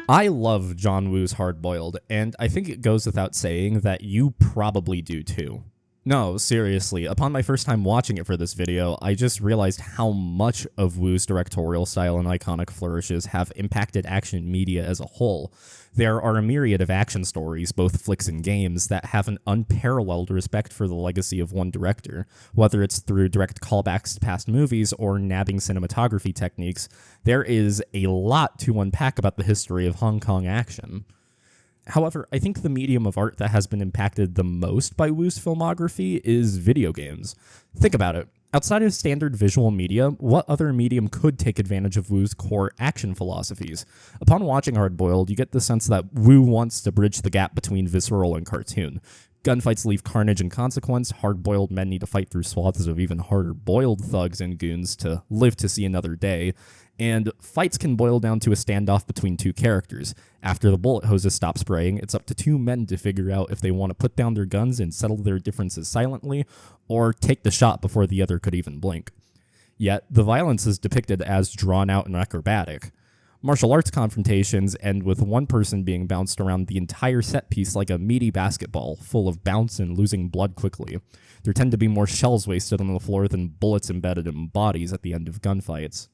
I love John Woo's Hard Boiled, and I think it goes without saying that you probably do too. No, seriously, upon my first time watching it for this video, I just realized how much of Woo's directorial style and iconic flourishes have impacted action media as a whole. There are a myriad of action stories, both flicks and games, that have an unparalleled respect for the legacy of one director. Whether it's through direct callbacks to past movies or nabbing cinematography techniques, there is a lot to unpack about the history of Hong Kong action. However, I think the medium of art that has been impacted the most by Woo's filmography is video games. Think about it. Outside of standard visual media, what other medium could take advantage of Woo's core action philosophies? Upon watching Hard Boiled, you get the sense that Woo wants to bridge the gap between visceral and cartoon. Gunfights leave carnage and consequence, hard-boiled men need to fight through swaths of even harder-boiled thugs and goons to live to see another day, and fights can boil down to a standoff between two characters. After the bullet hoses stop spraying, it's up to two men to figure out if they want to put down their guns and settle their differences silently, or take the shot before the other could even blink. Yet, the violence is depicted as drawn-out and acrobatic. Martial arts confrontations end with one person being bounced around the entire set piece like a meaty basketball, full of bounce and losing blood quickly. There tend to be more shells wasted on the floor than bullets embedded in bodies at the end of gunfights.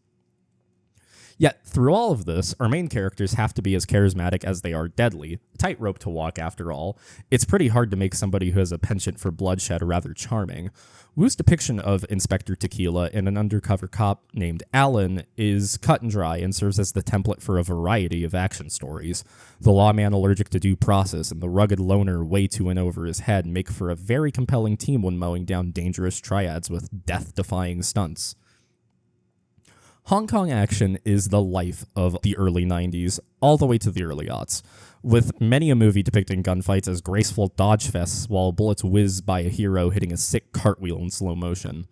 Yet, through all of this, our main characters have to be as charismatic as they are deadly. A tightrope to walk, after all. It's pretty hard to make somebody who has a penchant for bloodshed rather charming. Woo's depiction of Inspector Tequila and an undercover cop named Alan is cut and dry and serves as the template for a variety of action stories. The lawman allergic to due process and the rugged loner way too in over his head make for a very compelling team when mowing down dangerous triads with death-defying stunts. Hong Kong action is the life of the early 90s, all the way to the early aughts, with many a movie depicting gunfights as graceful dodge fests while bullets whiz by a hero hitting a sick cartwheel in slow motion.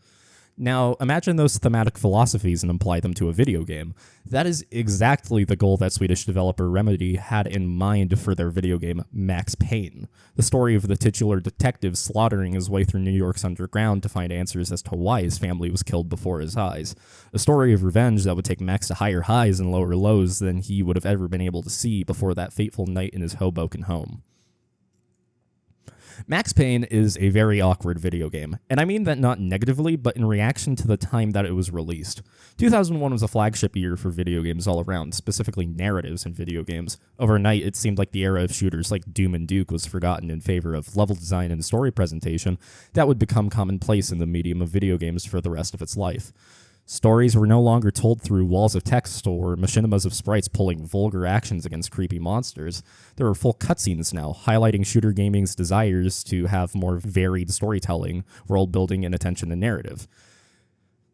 Now, imagine those thematic philosophies and apply them to a video game. That is exactly the goal that Swedish developer Remedy had in mind for their video game Max Payne, the story of the titular detective slaughtering his way through New York's underground to find answers as to why his family was killed before his eyes. A story of revenge that would take Max to higher highs and lower lows than he would have ever been able to see before that fateful night in his Hoboken home. Max Payne is a very awkward video game, and I mean that not negatively, but in reaction to the time that it was released. 2001 was a flagship year for video games all around, specifically narratives in video games. Overnight, it seemed like the era of shooters like Doom and Duke was forgotten in favor of level design and story presentation that would become commonplace in the medium of video games for the rest of its life. Stories were no longer told through walls of text or machinimas of sprites pulling vulgar actions against creepy monsters. There were full cutscenes now, highlighting shooter gaming's desires to have more varied storytelling, world building, and attention to narrative.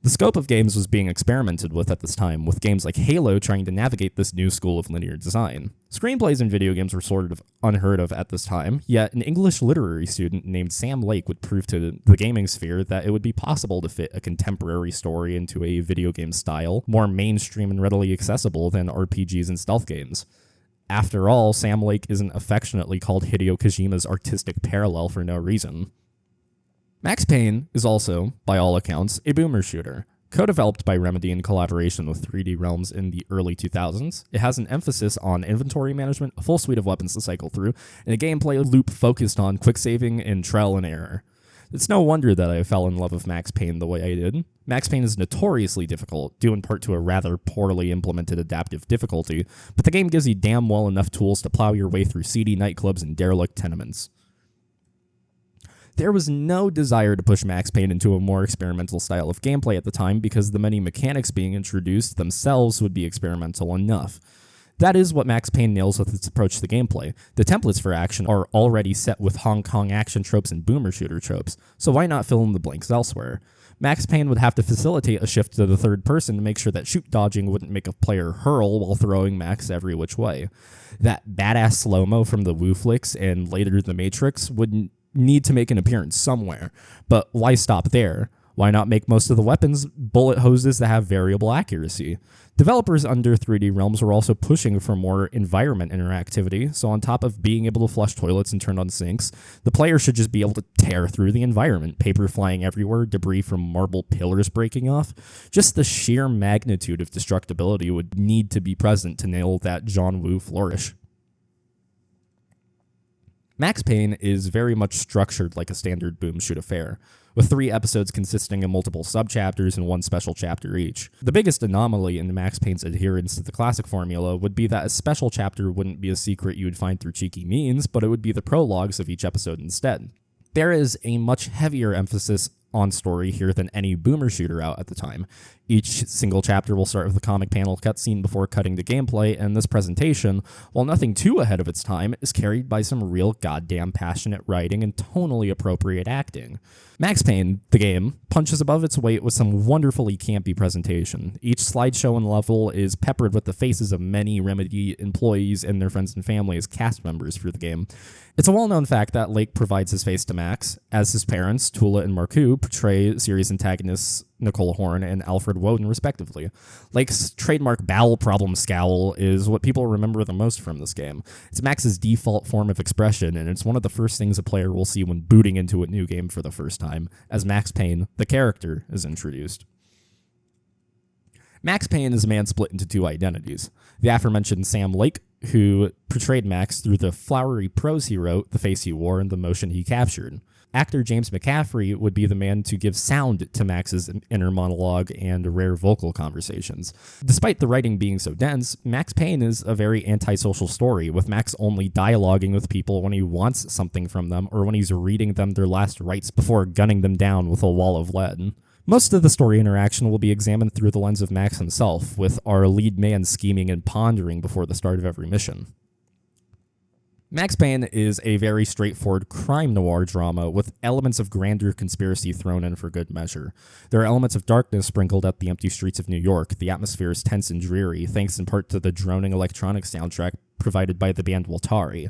The scope of games was being experimented with at this time, with games like Halo trying to navigate this new school of linear design. Screenplays in video games were sort of unheard of at this time, yet an English literary student named Sam Lake would prove to the gaming sphere that it would be possible to fit a contemporary story into a video game style, more mainstream and readily accessible than RPGs and stealth games. After all, Sam Lake isn't affectionately called Hideo Kojima's artistic parallel for no reason. Max Payne is also, by all accounts, a boomer shooter. Co-developed by Remedy in collaboration with 3D Realms in the early 2000s, it has an emphasis on inventory management, a full suite of weapons to cycle through, and a gameplay loop focused on quick saving and trial and error. It's no wonder that I fell in love with Max Payne the way I did. Max Payne is notoriously difficult, due in part to a rather poorly implemented adaptive difficulty, but the game gives you damn well enough tools to plow your way through seedy nightclubs and derelict tenements. There was no desire to push Max Payne into a more experimental style of gameplay at the time because the many mechanics being introduced themselves would be experimental enough. That is what Max Payne nails with its approach to gameplay. The templates for action are already set with Hong Kong action tropes and boomer shooter tropes, so why not fill in the blanks elsewhere? Max Payne would have to facilitate a shift to the third person to make sure that shoot dodging wouldn't make a player hurl while throwing Max every which way. That badass slow-mo from the Woo flicks and later The Matrix wouldn't need to make an appearance somewhere, but why stop there? Why not make most of the weapons bullet hoses that have variable accuracy? Developers under 3D Realms were also pushing for more environment interactivity, so on top of being able to flush toilets and turn on sinks, the player should just be able to tear through the environment, paper flying everywhere, debris from marble pillars breaking off. Just the sheer magnitude of destructibility would need to be present to nail that John Woo flourish. Max Payne is very much structured like a standard boom shoot affair, with 3 episodes consisting of multiple subchapters and 1 special chapter each. The biggest anomaly in Max Payne's adherence to the classic formula would be that a special chapter wouldn't be a secret you would find through cheeky means, but it would be the prologues of each episode instead. There is a much heavier emphasis on story here than any boomer shooter out at the time. Each single chapter will start with a comic panel cutscene before cutting to gameplay, and this presentation, while nothing too ahead of its time, is carried by some real goddamn passionate writing and tonally appropriate acting. Max Payne, the game, punches above its weight with some wonderfully campy presentation. Each slideshow and level is peppered with the faces of many Remedy employees and their friends and family as cast members for the game. It's a well-known fact that Lake provides his face to Max, as his parents, Tula and Marcoux, portray series antagonists Nicole Horn and Alfred Woden, respectively. Lake's trademark bowel problem scowl is what people remember the most from this game. It's Max's default form of expression, and it's one of the first things a player will see when booting into a new game for the first time, as Max Payne, the character, is introduced. Max Payne is a man split into 2 identities. The aforementioned Sam Lake, who portrayed Max through the flowery prose he wrote, the face he wore, and the motion he captured. Actor James McCaffrey would be the man to give sound to Max's inner monologue and rare vocal conversations. Despite the writing being so dense, Max Payne is a very antisocial story, with Max only dialoguing with people when he wants something from them or when he's reading them their last rites before gunning them down with a wall of lead. Most of the story interaction will be examined through the lens of Max himself, with our lead man scheming and pondering before the start of every mission. Max Payne is a very straightforward crime noir drama with elements of grandeur conspiracy thrown in for good measure. There are elements of darkness sprinkled up the empty streets of New York. The atmosphere is tense and dreary, thanks in part to the droning electronic soundtrack provided by the band Waltari.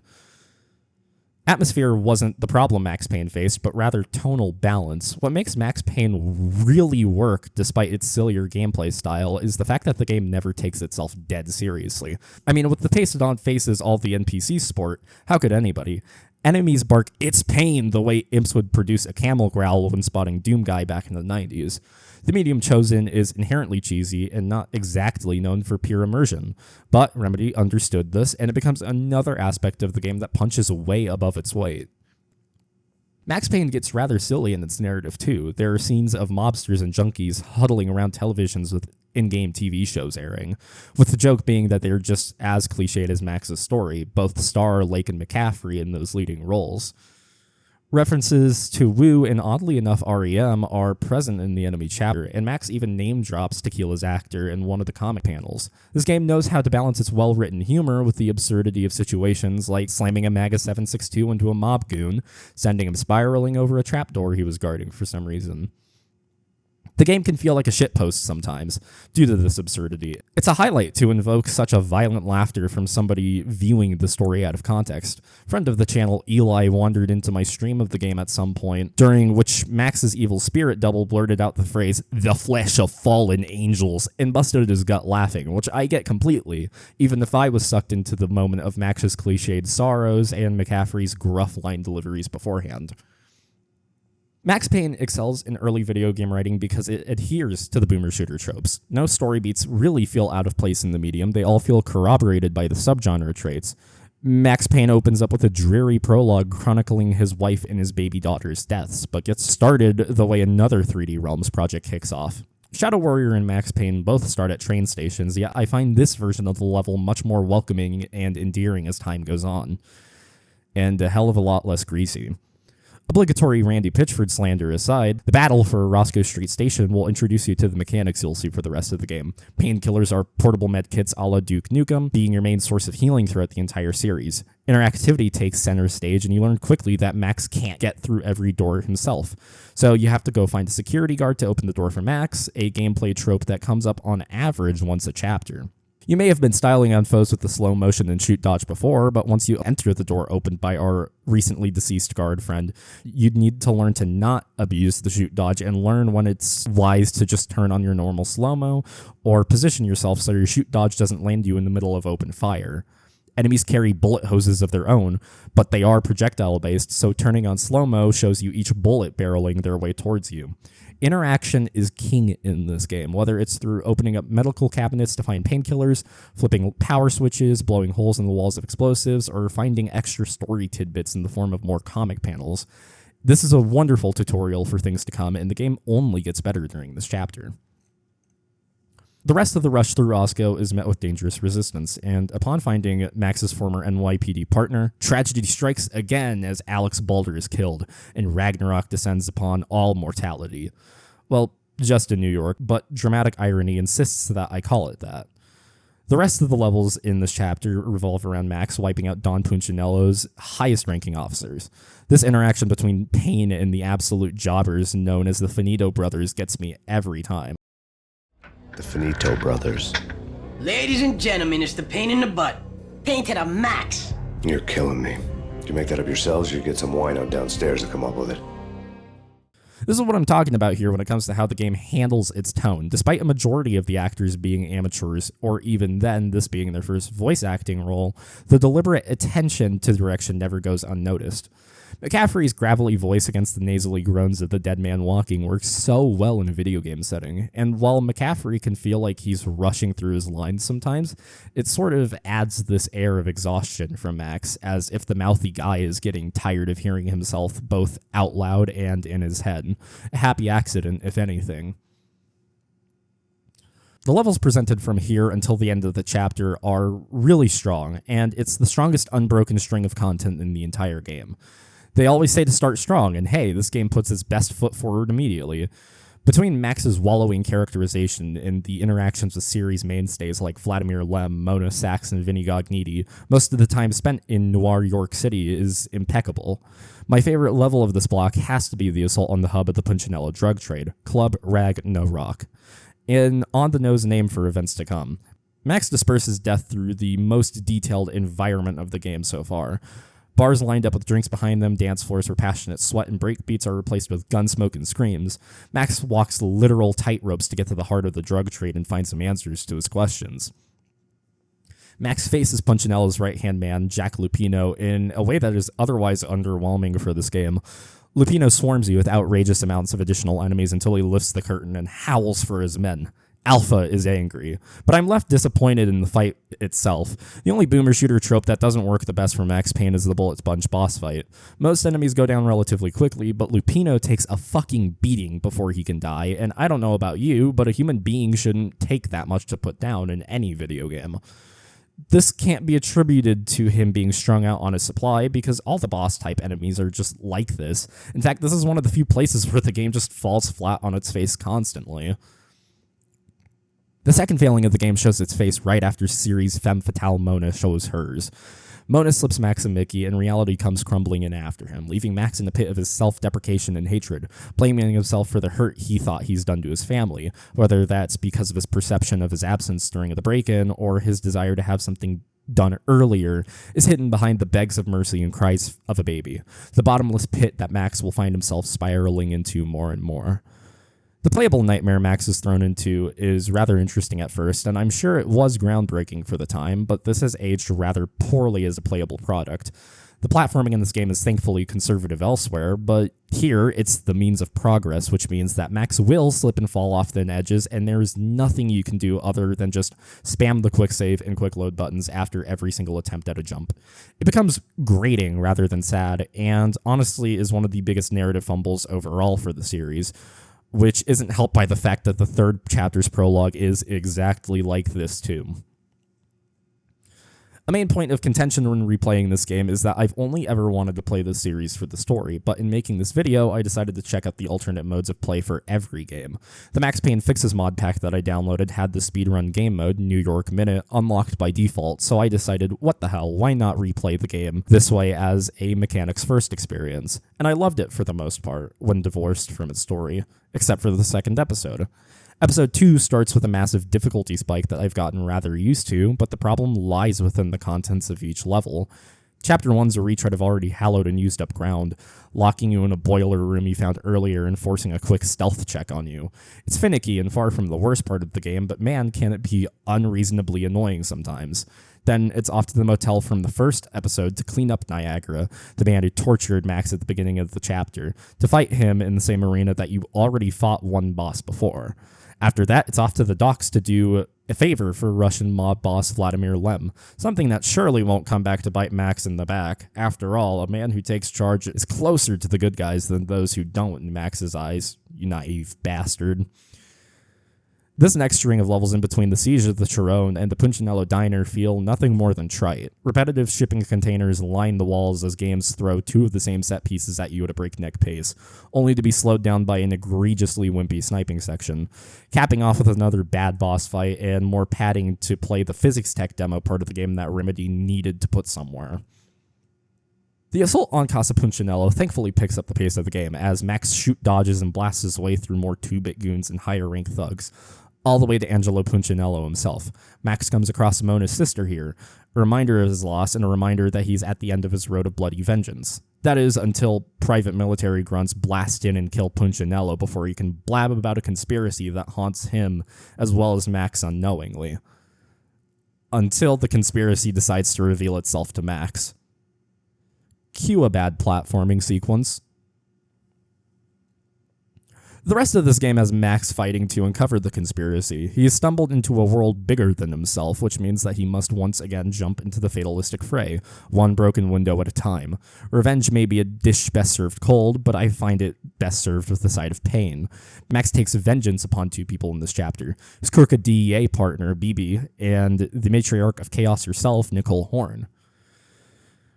Atmosphere wasn't the problem Max Payne faced, but rather tonal balance. What makes Max Payne really work, despite its sillier gameplay style, is the fact that the game never takes itself dead seriously. I mean, with the pasted-on faces all the NPCs sport, how could anybody? Enemies bark, "It's Payne," the way imps would produce a camel growl when spotting Doom Guy back in the 90s. The medium chosen is inherently cheesy and not exactly known for pure immersion, but Remedy understood this, and it becomes another aspect of the game that punches way above its weight. Max Payne gets rather silly in its narrative too. There are scenes of mobsters and junkies huddling around televisions with in-game TV shows airing, with the joke being that they're just as cliched as Max's story, both star Lake and McCaffrey in those leading roles. References to Woo and oddly enough REM are present in the enemy chapter, and Max even name drops Tequila's actor in one of the comic panels. This game knows how to balance its well-written humor with the absurdity of situations like slamming a MAGA 762 into a mob goon, sending him spiraling over a trapdoor he was guarding for some reason. The game can feel like a shitpost sometimes, due to this absurdity. It's a highlight to invoke such a violent laughter from somebody viewing the story out of context. Friend of the channel Eli wandered into my stream of the game at some point, during which Max's evil spirit double blurted out the phrase, "the flesh of fallen angels," and busted his gut laughing, which I get completely, even if I was sucked into the moment of Max's cliched sorrows and McCaffrey's gruff line deliveries beforehand. Max Payne excels in early video game writing because it adheres to the boomer shooter tropes. No story beats really feel out of place in the medium, they all feel corroborated by the subgenre traits. Max Payne opens up with a dreary prologue chronicling his wife and his baby daughter's deaths, but gets started the way another 3D Realms project kicks off. Shadow Warrior and Max Payne both start at train stations, yet I find this version of the level much more welcoming and endearing as time goes on, and a hell of a lot less greasy. Obligatory Randy Pitchford slander aside, the battle for Roscoe Street Station will introduce you to the mechanics you'll see for the rest of the game. Painkillers are portable medkits a la Duke Nukem, being your main source of healing throughout the entire series. Interactivity takes center stage, and you learn quickly that Max can't get through every door himself. So you have to go find a security guard to open the door for Max, a gameplay trope that comes up on average once a chapter. You may have been styling on foes with the slow motion and shoot dodge before, but once you enter the door opened by our recently deceased guard friend, you'd need to learn to not abuse the shoot dodge and learn when it's wise to just turn on your normal slow-mo or position yourself so your shoot dodge doesn't land you in the middle of open fire. Enemies carry bullet hoses of their own, but they are projectile-based, so turning on slow-mo shows you each bullet barreling their way towards you. Interaction is king in this game, whether it's through opening up medical cabinets to find painkillers, flipping power switches, blowing holes in the walls of explosives, or finding extra story tidbits in the form of more comic panels. This is a wonderful tutorial for things to come, and the game only gets better during this chapter. The rest of the rush through Osco is met with dangerous resistance, and upon finding Max's former NYPD partner, tragedy strikes again as Alex Balder is killed, and Ragnarok descends upon all mortality. Well, just in New York, but dramatic irony insists that I call it that. The rest of the levels in this chapter revolve around Max wiping out Don Punchinello's highest-ranking officers. This interaction between Payne and the absolute jobbers known as the Finito brothers gets me every time. The Finito brothers. Ladies and gentlemen, it's the pain in the butt. Pain to the max. You're killing me. Do you make that up yourselves, or you get some wino downstairs to come up with it? This is what I'm talking about here when it comes to how the game handles its tone. Despite a majority of the actors being amateurs, or even then this being their first voice acting role, the deliberate attention to direction never goes unnoticed. McCaffrey's gravelly voice against the nasally groans of the dead man walking works so well in a video game setting, and while McCaffrey can feel like he's rushing through his lines sometimes, it sort of adds this air of exhaustion from Max, as if the mouthy guy is getting tired of hearing himself both out loud and in his head. A happy accident, if anything. The levels presented from here until the end of the chapter are really strong, and it's the strongest unbroken string of content in the entire game. They always say to start strong, and hey, this game puts its best foot forward immediately. Between Max's wallowing characterization and the interactions with series mainstays like Vladimir Lem, Mona Sachs, and Vinny Gognitti, most of the time spent in noir York City is impeccable. My favorite level of this block has to be the assault on the hub of the Punchinello drug trade, Club Rag No Rock. An on-the-nose name for events to come. Max disperses death through the most detailed environment of the game so far. Bars lined up with drinks behind them, dance floors where passionate sweat and breakbeats are replaced with gun smoke and screams. Max walks literal tightropes to get to the heart of the drug trade and find some answers to his questions. Max faces Punchinello's right-hand man, Jack Lupino, in a way that is otherwise underwhelming for this game. Lupino swarms you with outrageous amounts of additional enemies until he lifts the curtain and howls for his men. Alpha is angry, but I'm left disappointed in the fight itself. The only boomer shooter trope that doesn't work the best for Max Payne is the bullet sponge boss fight. Most enemies go down relatively quickly, but Lupino takes a fucking beating before he can die, and I don't know about you, but a human being shouldn't take that much to put down in any video game. This can't be attributed to him being strung out on his supply, because all the boss-type enemies are just like this. In fact, this is one of the few places where the game just falls flat on its face constantly. The second failing of the game shows its face right after series femme fatale Mona shows hers. Mona slips Max a Mickey, and reality comes crumbling in after him, leaving Max in the pit of his self-deprecation and hatred, blaming himself for the hurt he thought he's done to his family, whether that's because of his perception of his absence during the break-in, or his desire to have something done earlier, is hidden behind the begs of mercy and cries of a baby, the bottomless pit that Max will find himself spiraling into more and more. The playable nightmare Max is thrown into is rather interesting at first, and I'm sure it was groundbreaking for the time, but this has aged rather poorly as a playable product. The platforming in this game is thankfully conservative elsewhere, but here it's the means of progress, which means that Max will slip and fall off thin edges, and there is nothing you can do other than just spam the quick save and quick load buttons after every single attempt at a jump. It becomes grating rather than sad, and honestly is one of the biggest narrative fumbles overall for the series, which isn't helped by the fact that the third chapter's prologue is exactly like this too. A main point of contention when replaying this game is that I've only ever wanted to play this series for the story, but in making this video, I decided to check out the alternate modes of play for every game. The Max Payne Fixes mod pack that I downloaded had the speedrun game mode, New York Minute, unlocked by default, so I decided, what the hell, why not replay the game this way as a mechanics first experience? And I loved it for the most part, when divorced from its story, except for the second episode. Episode 2 starts with a massive difficulty spike that I've gotten rather used to, but the problem lies within the contents of each level. Chapter 1's a retread of already hallowed and used up ground, locking you in a boiler room you found earlier and forcing a quick stealth check on you. It's finicky and far from the worst part of the game, but man, can it be unreasonably annoying sometimes. Then it's off to the motel from the first episode to clean up Niagara, the man who tortured Max at the beginning of the chapter, to fight him in the same arena that you already fought one boss before. After that, it's off to the docks to do a favor for Russian mob boss Vladimir Lem, something that surely won't come back to bite Max in the back. After all, a man who takes charge is closer to the good guys than those who don't in Max's eyes, you naive bastard. This next string of levels in between the Siege of the Chiron and the Punchinello Diner feel nothing more than trite. Repetitive shipping containers line the walls as games throw two of the same set pieces at you at a breakneck pace, only to be slowed down by an egregiously wimpy sniping section, capping off with another bad boss fight and more padding to play the physics tech demo part of the game that Remedy needed to put somewhere. The assault on Casa Punchinello thankfully picks up the pace of the game as Max shoot dodges and blasts his way through more 2-bit goons and higher rank thugs, all the way to Angelo Punchinello himself. Max comes across Mona's sister here, a reminder of his loss and a reminder that he's at the end of his road of bloody vengeance. That is, until private military grunts blast in and kill Punchinello before he can blab about a conspiracy that haunts him as well as Max unknowingly. Until the conspiracy decides to reveal itself to Max. Cue a bad platforming sequence. The rest of this game has Max fighting to uncover the conspiracy. He has stumbled into a world bigger than himself, which means that he must once again jump into the fatalistic fray, one broken window at a time. Revenge may be a dish best served cold, but I find it best served with a side of pain. Max takes vengeance upon two people in this chapter, his crooked DEA partner, Bibi, and the matriarch of chaos herself, Nicole Horn.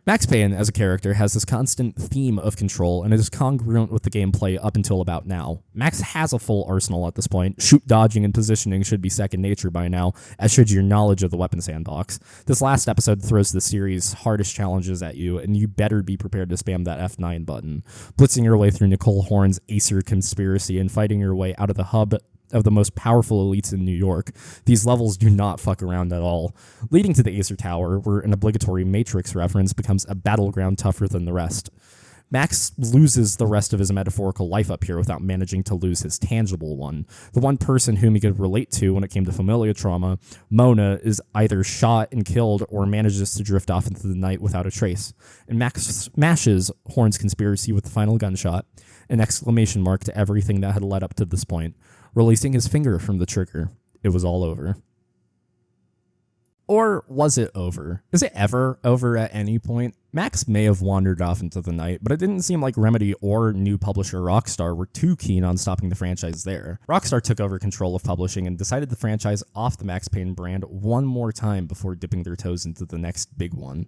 Max Payne, as a character, has this constant theme of control, and it is congruent with the gameplay up until about now. Max has a full arsenal at this point. Shoot dodging and positioning should be second nature by now, as should your knowledge of the weapon sandbox. This last episode throws the series' hardest challenges at you, and you better be prepared to spam that F9 button. Blitzing your way through Nicole Horn's Acer conspiracy and fighting your way out of the hub of the most powerful elites in New York. These levels do not fuck around at all, leading to the Acer Tower, where an obligatory Matrix reference becomes a battleground tougher than the rest. Max loses the rest of his metaphorical life up here without managing to lose his tangible one. The one person whom he could relate to when it came to familial trauma, Mona, is either shot and killed or manages to drift off into the night without a trace. And Max smashes Horn's conspiracy with the final gunshot, an exclamation mark to everything that had led up to this point. Releasing his finger from the trigger, it was all over. Or was it over? Is it ever over at any point? Max may have wandered off into the night, but it didn't seem like Remedy or new publisher Rockstar were too keen on stopping the franchise there. Rockstar took over control of publishing and decided the franchise off the Max Payne brand one more time before dipping their toes into the next big one.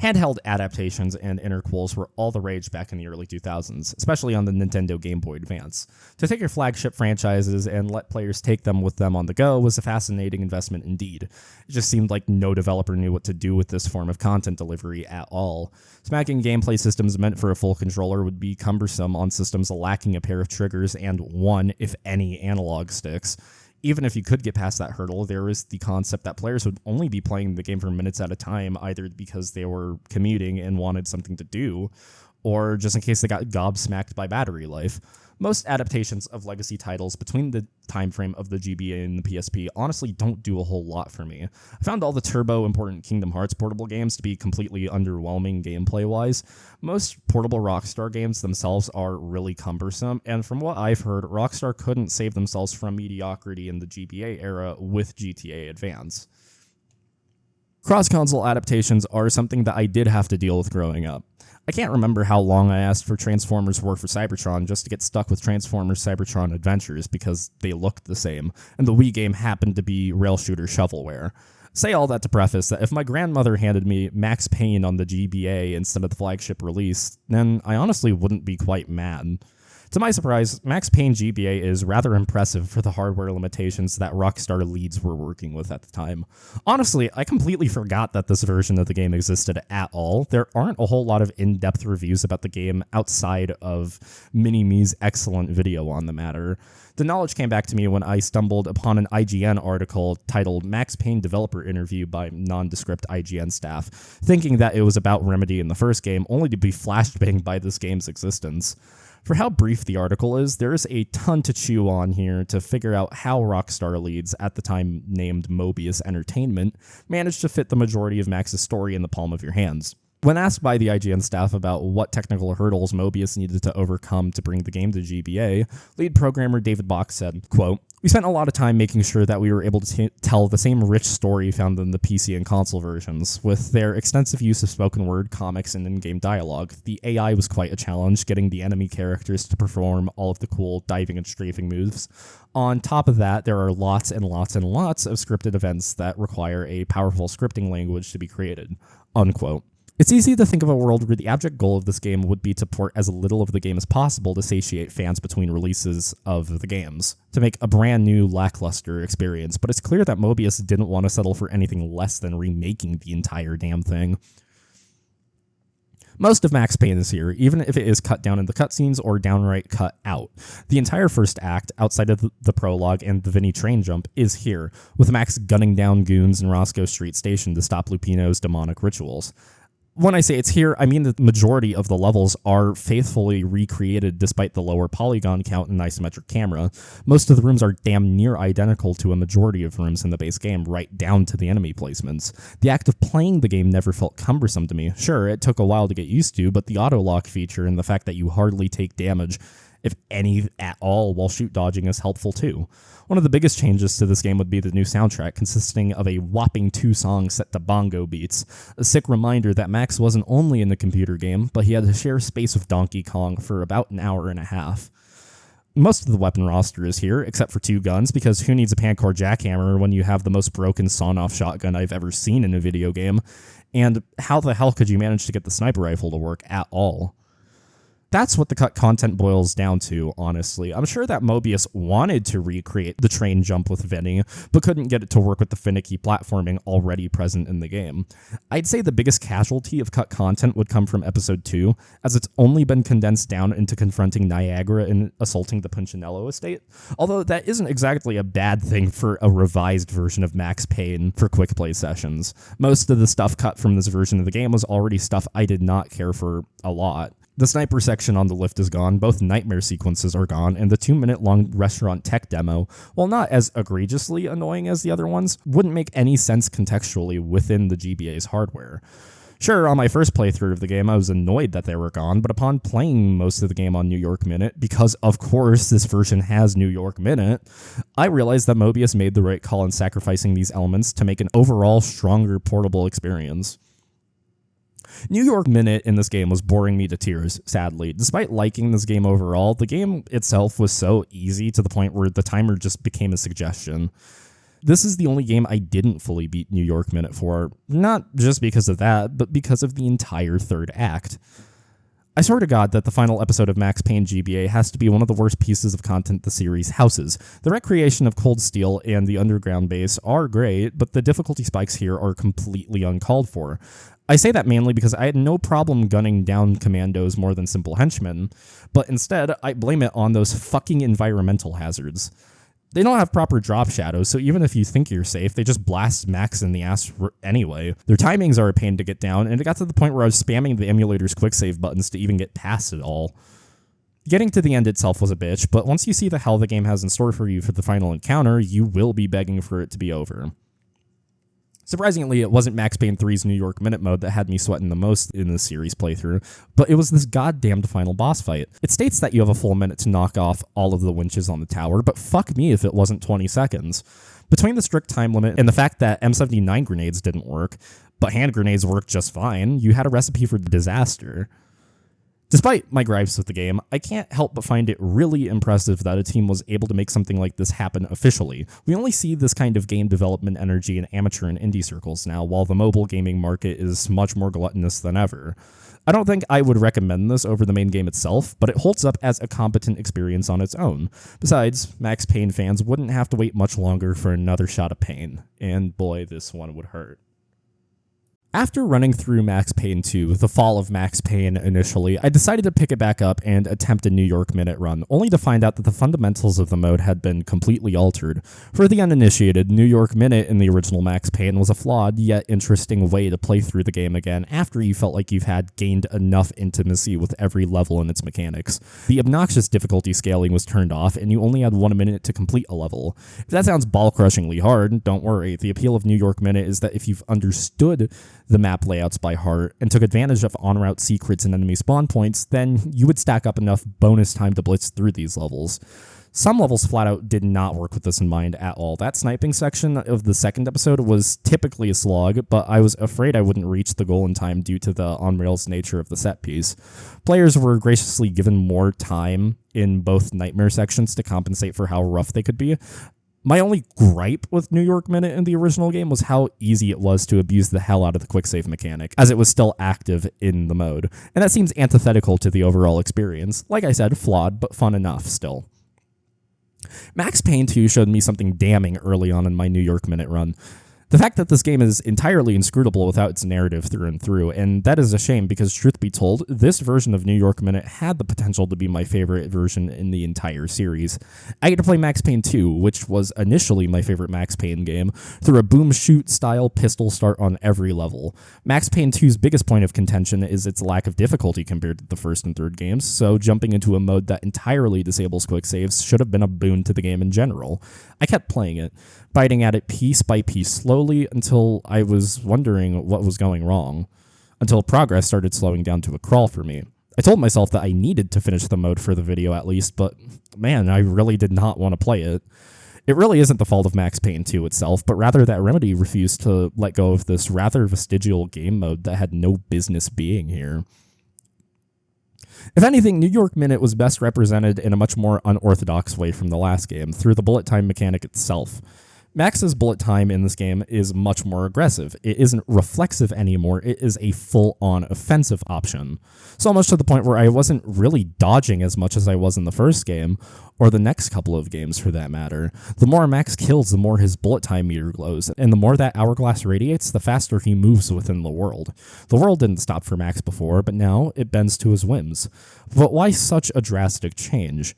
Handheld adaptations and interquels were all the rage back in the early 2000s, especially on the Nintendo Game Boy Advance. To take your flagship franchises and let players take them with them on the go was a fascinating investment indeed. It just seemed like no developer knew what to do with this form of content delivery at all. Smacking gameplay systems meant for a full controller would be cumbersome on systems lacking a pair of triggers and one, if any, analog sticks. Even if you could get past that hurdle, there is the concept that players would only be playing the game for minutes at a time, either because they were commuting and wanted something to do, or just in case they got gobsmacked by battery life. Most adaptations of legacy titles between the time frame of the GBA and the PSP honestly don't do a whole lot for me. I found all the turbo important Kingdom Hearts portable games to be completely underwhelming gameplay-wise. Most portable Rockstar games themselves are really cumbersome, and from what I've heard, Rockstar couldn't save themselves from mediocrity in the GBA era with GTA Advance. Cross-console adaptations are something that I did have to deal with growing up. I can't remember how long I asked for Transformers War for Cybertron just to get stuck with Transformers Cybertron Adventures because they looked the same, and the Wii game happened to be rail shooter shovelware. Say all that to preface that if my grandmother handed me Max Payne on the GBA instead of the flagship release, then I honestly wouldn't be quite mad. To my surprise, Max Payne GBA is rather impressive for the hardware limitations that Rockstar leads were working with at the time. Honestly, I completely forgot that this version of the game existed at all. There aren't a whole lot of in-depth reviews about the game outside of Mini-Me's excellent video on the matter. The knowledge came back to me when I stumbled upon an IGN article titled Max Payne Developer Interview by Nondescript IGN staff, thinking that it was about Remedy in the first game, only to be flashbanged by this game's existence. For how brief the article is, there is a ton to chew on here to figure out how Rockstar leads, at the time named Mobius Entertainment, managed to fit the majority of Max's story in the palm of your hands. When asked by the IGN staff about what technical hurdles Mobius needed to overcome to bring the game to GBA, lead programmer David Bach said, quote, "We spent a lot of time making sure that we were able to tell the same rich story found in the PC and console versions. With their extensive use of spoken word, comics, and in-game dialogue, the AI was quite a challenge, getting the enemy characters to perform all of the cool diving and strafing moves. On top of that, there are lots and lots and lots of scripted events that require a powerful scripting language to be created." Unquote. It's easy to think of a world where the abject goal of this game would be to port as little of the game as possible to satiate fans between releases of the games, to make a brand new, lackluster experience, but it's clear that Mobius didn't want to settle for anything less than remaking the entire damn thing. Most of Max Payne is here, even if it is cut down in the cutscenes or downright cut out. The entire first act, outside of the prologue and the Vinny train jump, is here, with Max gunning down goons in Roscoe Street Station to stop Lupino's demonic rituals. When I say it's here, I mean the majority of the levels are faithfully recreated despite the lower polygon count and isometric camera. Most of the rooms are damn near identical to a majority of rooms in the base game, right down to the enemy placements. The act of playing the game never felt cumbersome to me. Sure, it took a while to get used to, but the auto-lock feature and the fact that you hardly take damage, if any at all, while shoot dodging is helpful too. One of the biggest changes to this game would be the new soundtrack, consisting of a whopping 2 songs set to bongo beats, a sick reminder that Max wasn't only in the computer game, but he had to share space with Donkey Kong for about an hour and a half. Most of the weapon roster is here, except for 2 guns, because who needs a Pancor jackhammer when you have the most broken sawn-off shotgun I've ever seen in a video game? And how the hell could you manage to get the sniper rifle to work at all? That's what the cut content boils down to, honestly. I'm sure that Mobius wanted to recreate the train jump with Vinny, but couldn't get it to work with the finicky platforming already present in the game. I'd say the biggest casualty of cut content would come from Episode 2, as it's only been condensed down into confronting Niagara and assaulting the Punchinello estate, although that isn't exactly a bad thing for a revised version of Max Payne for quick play sessions. Most of the stuff cut from this version of the game was already stuff I did not care for a lot. The sniper section on the lift is gone, both nightmare sequences are gone, and the 2-minute-long restaurant tech demo, while not as egregiously annoying as the other ones, wouldn't make any sense contextually within the GBA's hardware. Sure, on my first playthrough of the game, I was annoyed that they were gone, but upon playing most of the game on New York Minute, because of course this version has New York Minute, I realized that Mobius made the right call in sacrificing these elements to make an overall stronger portable experience. New York Minute in this game was boring me to tears, sadly. Despite liking this game overall, the game itself was so easy to the point where the timer just became a suggestion. This is the only game I didn't fully beat New York Minute for, not just because of that, but because of the entire third act. I swear to God that the final episode of Max Payne GBA has to be one of the worst pieces of content the series houses. The recreation of Cold Steel and the underground base are great, but the difficulty spikes here are completely uncalled for. I say that mainly because I had no problem gunning down commandos more than simple henchmen, but instead I blame it on those fucking environmental hazards. They don't have proper drop shadows, so even if you think you're safe, they just blast Max in the ass anyway. Their timings are a pain to get down, and it got to the point where I was spamming the emulator's quick save buttons to even get past it all. Getting to the end itself was a bitch, but once you see the hell the game has in store for you for the final encounter, you will be begging for it to be over. Surprisingly, it wasn't Max Payne 3's New York Minute mode that had me sweating the most in this series playthrough, but it was this goddamned final boss fight. It states that you have a full minute to knock off all of the winches on the tower, but fuck me if it wasn't 20 seconds. Between the strict time limit and the fact that M79 grenades didn't work, but hand grenades worked just fine, you had a recipe for disaster. Despite my gripes with the game, I can't help but find it really impressive that a team was able to make something like this happen officially. We only see this kind of game development energy in amateur and indie circles now, while the mobile gaming market is much more gluttonous than ever. I don't think I would recommend this over the main game itself, but it holds up as a competent experience on its own. Besides, Max Payne fans wouldn't have to wait much longer for another shot of Payne, and boy, this one would hurt. After running through Max Payne 2, The Fall of Max Payne initially, I decided to pick it back up and attempt a New York Minute run, only to find out that the fundamentals of the mode had been completely altered. For the uninitiated, New York Minute in the original Max Payne was a flawed yet interesting way to play through the game again after you felt like you've had gained enough intimacy with every level and its mechanics. The obnoxious difficulty scaling was turned off, and you only had 1 minute to complete a level. If that sounds ball-crushingly hard, don't worry. The appeal of New York Minute is that if you've understood the map layouts by heart and took advantage of en-route secrets and enemy spawn points, then you would stack up enough bonus time to blitz through these levels. Some levels flat out did not work with this in mind at all. That sniping section of the second episode was typically a slog, but I was afraid I wouldn't reach the goal in time due to the on-rails nature of the set piece. Players were graciously given more time in both nightmare sections to compensate for how rough they could be. My only gripe with New York Minute in the original game was how easy it was to abuse the hell out of the quick save mechanic, as it was still active in the mode, and that seems antithetical to the overall experience. Like I said, flawed, but fun enough still. Max Payne 2 showed me something damning early on in my New York Minute run. The fact that this game is entirely inscrutable without its narrative through and through, and that is a shame because, truth be told, this version of New York Minute had the potential to be my favorite version in the entire series. I get to play Max Payne 2, which was initially my favorite Max Payne game, through a boom-shoot style pistol start on every level. Max Payne 2's biggest point of contention is its lack of difficulty compared to the first and third games, so jumping into a mode that entirely disables quick saves should have been a boon to the game in general. I kept playing it, biting at it piece by piece slowly until I was wondering what was going wrong, until progress started slowing down to a crawl for me. I told myself that I needed to finish the mode for the video at least, but man, I really did not want to play it. It really isn't the fault of Max Payne 2 itself, but rather that Remedy refused to let go of this rather vestigial game mode that had no business being here. If anything, New York Minute was best represented in a much more unorthodox way from the last game, through the bullet time mechanic itself. Max's bullet time in this game is much more aggressive. It isn't reflexive anymore, it is a full-on offensive option. So much to the point where I wasn't really dodging as much as I was in the first game, or the next couple of games for that matter. The more Max kills, the more his bullet time meter glows, and the more that hourglass radiates, the faster he moves within the world. The world didn't stop for Max before, but now it bends to his whims. But why such a drastic change?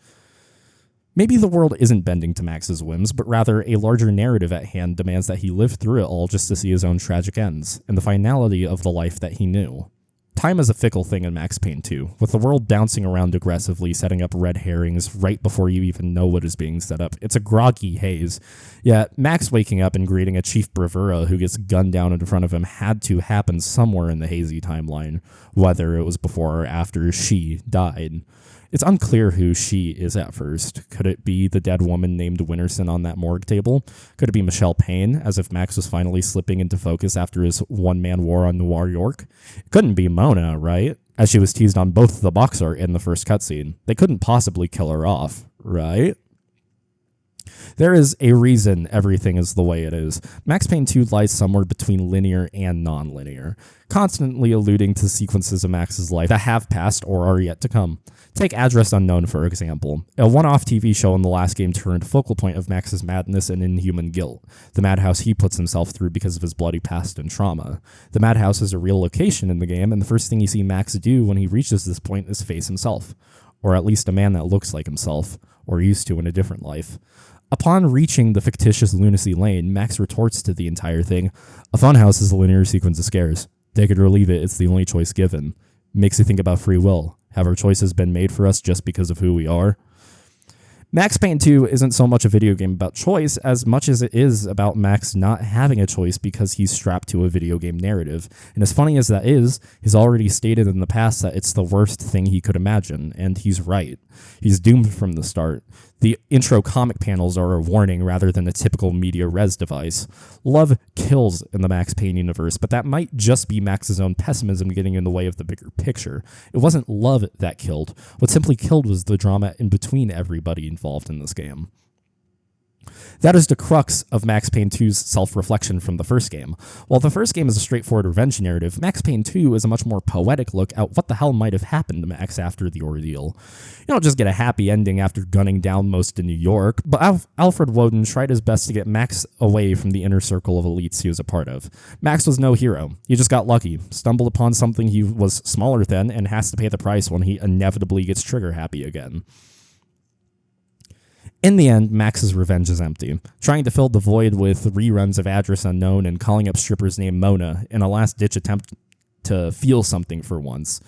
Maybe the world isn't bending to Max's whims, but rather a larger narrative at hand demands that he live through it all just to see his own tragic ends, and the finality of the life that he knew. Time is a fickle thing in Max Payne 2, with the world bouncing around aggressively, setting up red herrings right before you even know what is being set up. It's a groggy haze. Yet, Max waking up and greeting a Chief Bravura who gets gunned down in front of him had to happen somewhere in the hazy timeline, whether it was before or after she died. It's unclear who she is at first. Could it be the dead woman named Winterson on that morgue table? Could it be Michelle Payne, as if Max was finally slipping into focus after his one-man war on Noir York? It couldn't be Mona, right? As she was teased on both the box art and the first cutscene. They couldn't possibly kill her off, right? There is a reason everything is the way it is. Max Payne 2 lies somewhere between linear and non-linear, constantly alluding to sequences of Max's life that have passed or are yet to come. Take Address Unknown, for example. A one-off TV show in the last game turned focal point of Max's madness and inhuman guilt, the madhouse he puts himself through because of his bloody past and trauma. The madhouse is a real location in the game, and the first thing you see Max do when he reaches this point is face himself, or at least a man that looks like himself, or used to in a different life. Upon reaching the fictitious lunacy lane, Max retorts to the entire thing, "A funhouse is a linear sequence of scares. Take it or leave it, it's the only choice given. Makes you think about free will. Have our choices been made for us just because of who we are?" Max Payne 2 isn't so much a video game about choice as much as it is about Max not having a choice because he's strapped to a video game narrative. And as funny as that is, he's already stated in the past that it's the worst thing he could imagine, and he's right. He's doomed from the start. The intro comic panels are a warning rather than a typical media res device. Love kills in the Max Payne universe, but that might just be Max's own pessimism getting in the way of the bigger picture. It wasn't love that killed. What simply killed was the drama in between everybody involved in this game. That is the crux of Max Payne 2's self-reflection from the first game. While the first game is a straightforward revenge narrative, Max Payne 2 is a much more poetic look at what the hell might have happened to Max after the ordeal. You don't just get a happy ending after gunning down most of New York, but Alfred Woden tried his best to get Max away from the inner circle of elites he was a part of. Max was no hero. He just got lucky, stumbled upon something he was smaller than, and has to pay the price when he inevitably gets trigger-happy again. In the end, Max's revenge is empty, trying to fill the void with reruns of Address Unknown and calling up strippers named Mona in a last-ditch attempt to feel something for once.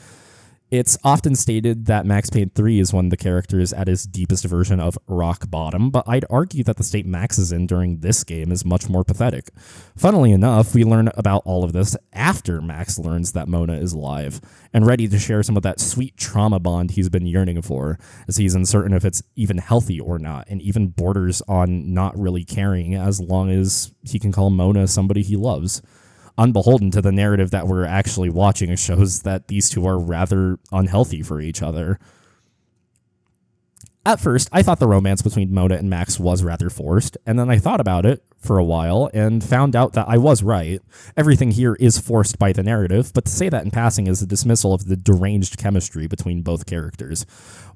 It's often stated that Max Payne 3 is one of the characters at his deepest version of rock bottom, but I'd argue that the state Max is in during this game is much more pathetic. Funnily enough, we learn about all of this after Max learns that Mona is alive, and ready to share some of that sweet trauma bond he's been yearning for, as he's uncertain if it's even healthy or not, and even borders on not really caring as long as he can call Mona somebody he loves. Unbeholden to the narrative that we're actually watching, it shows that these two are rather unhealthy for each other. At first, I thought the romance between Mona and Max was rather forced, and then I thought about it for a while and found out that I was right. Everything here is forced by the narrative, but to say that in passing is a dismissal of the deranged chemistry between both characters.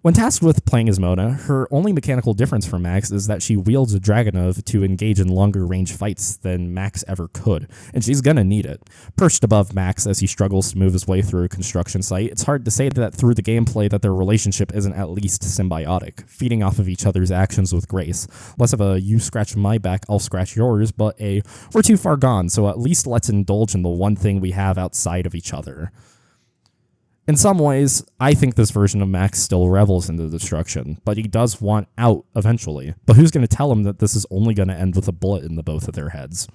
When tasked with playing as Mona, her only mechanical difference from Max is that she wields a Dragunov to engage in longer range fights than Max ever could, and she's gonna need it. Perched above Max as he struggles to move his way through a construction site, it's hard to say that through the gameplay that their relationship isn't at least symbiotic, feeding off of each other's actions with grace. Less of a you scratch my back, I'll scratch yours, but a we're too far gone, so at least let's indulge in the one thing we have outside of each other. In some ways, I think this version of Max still revels in the destruction, but he does want out eventually. But who's going to tell him that this is only going to end with a bullet in the both of their heads?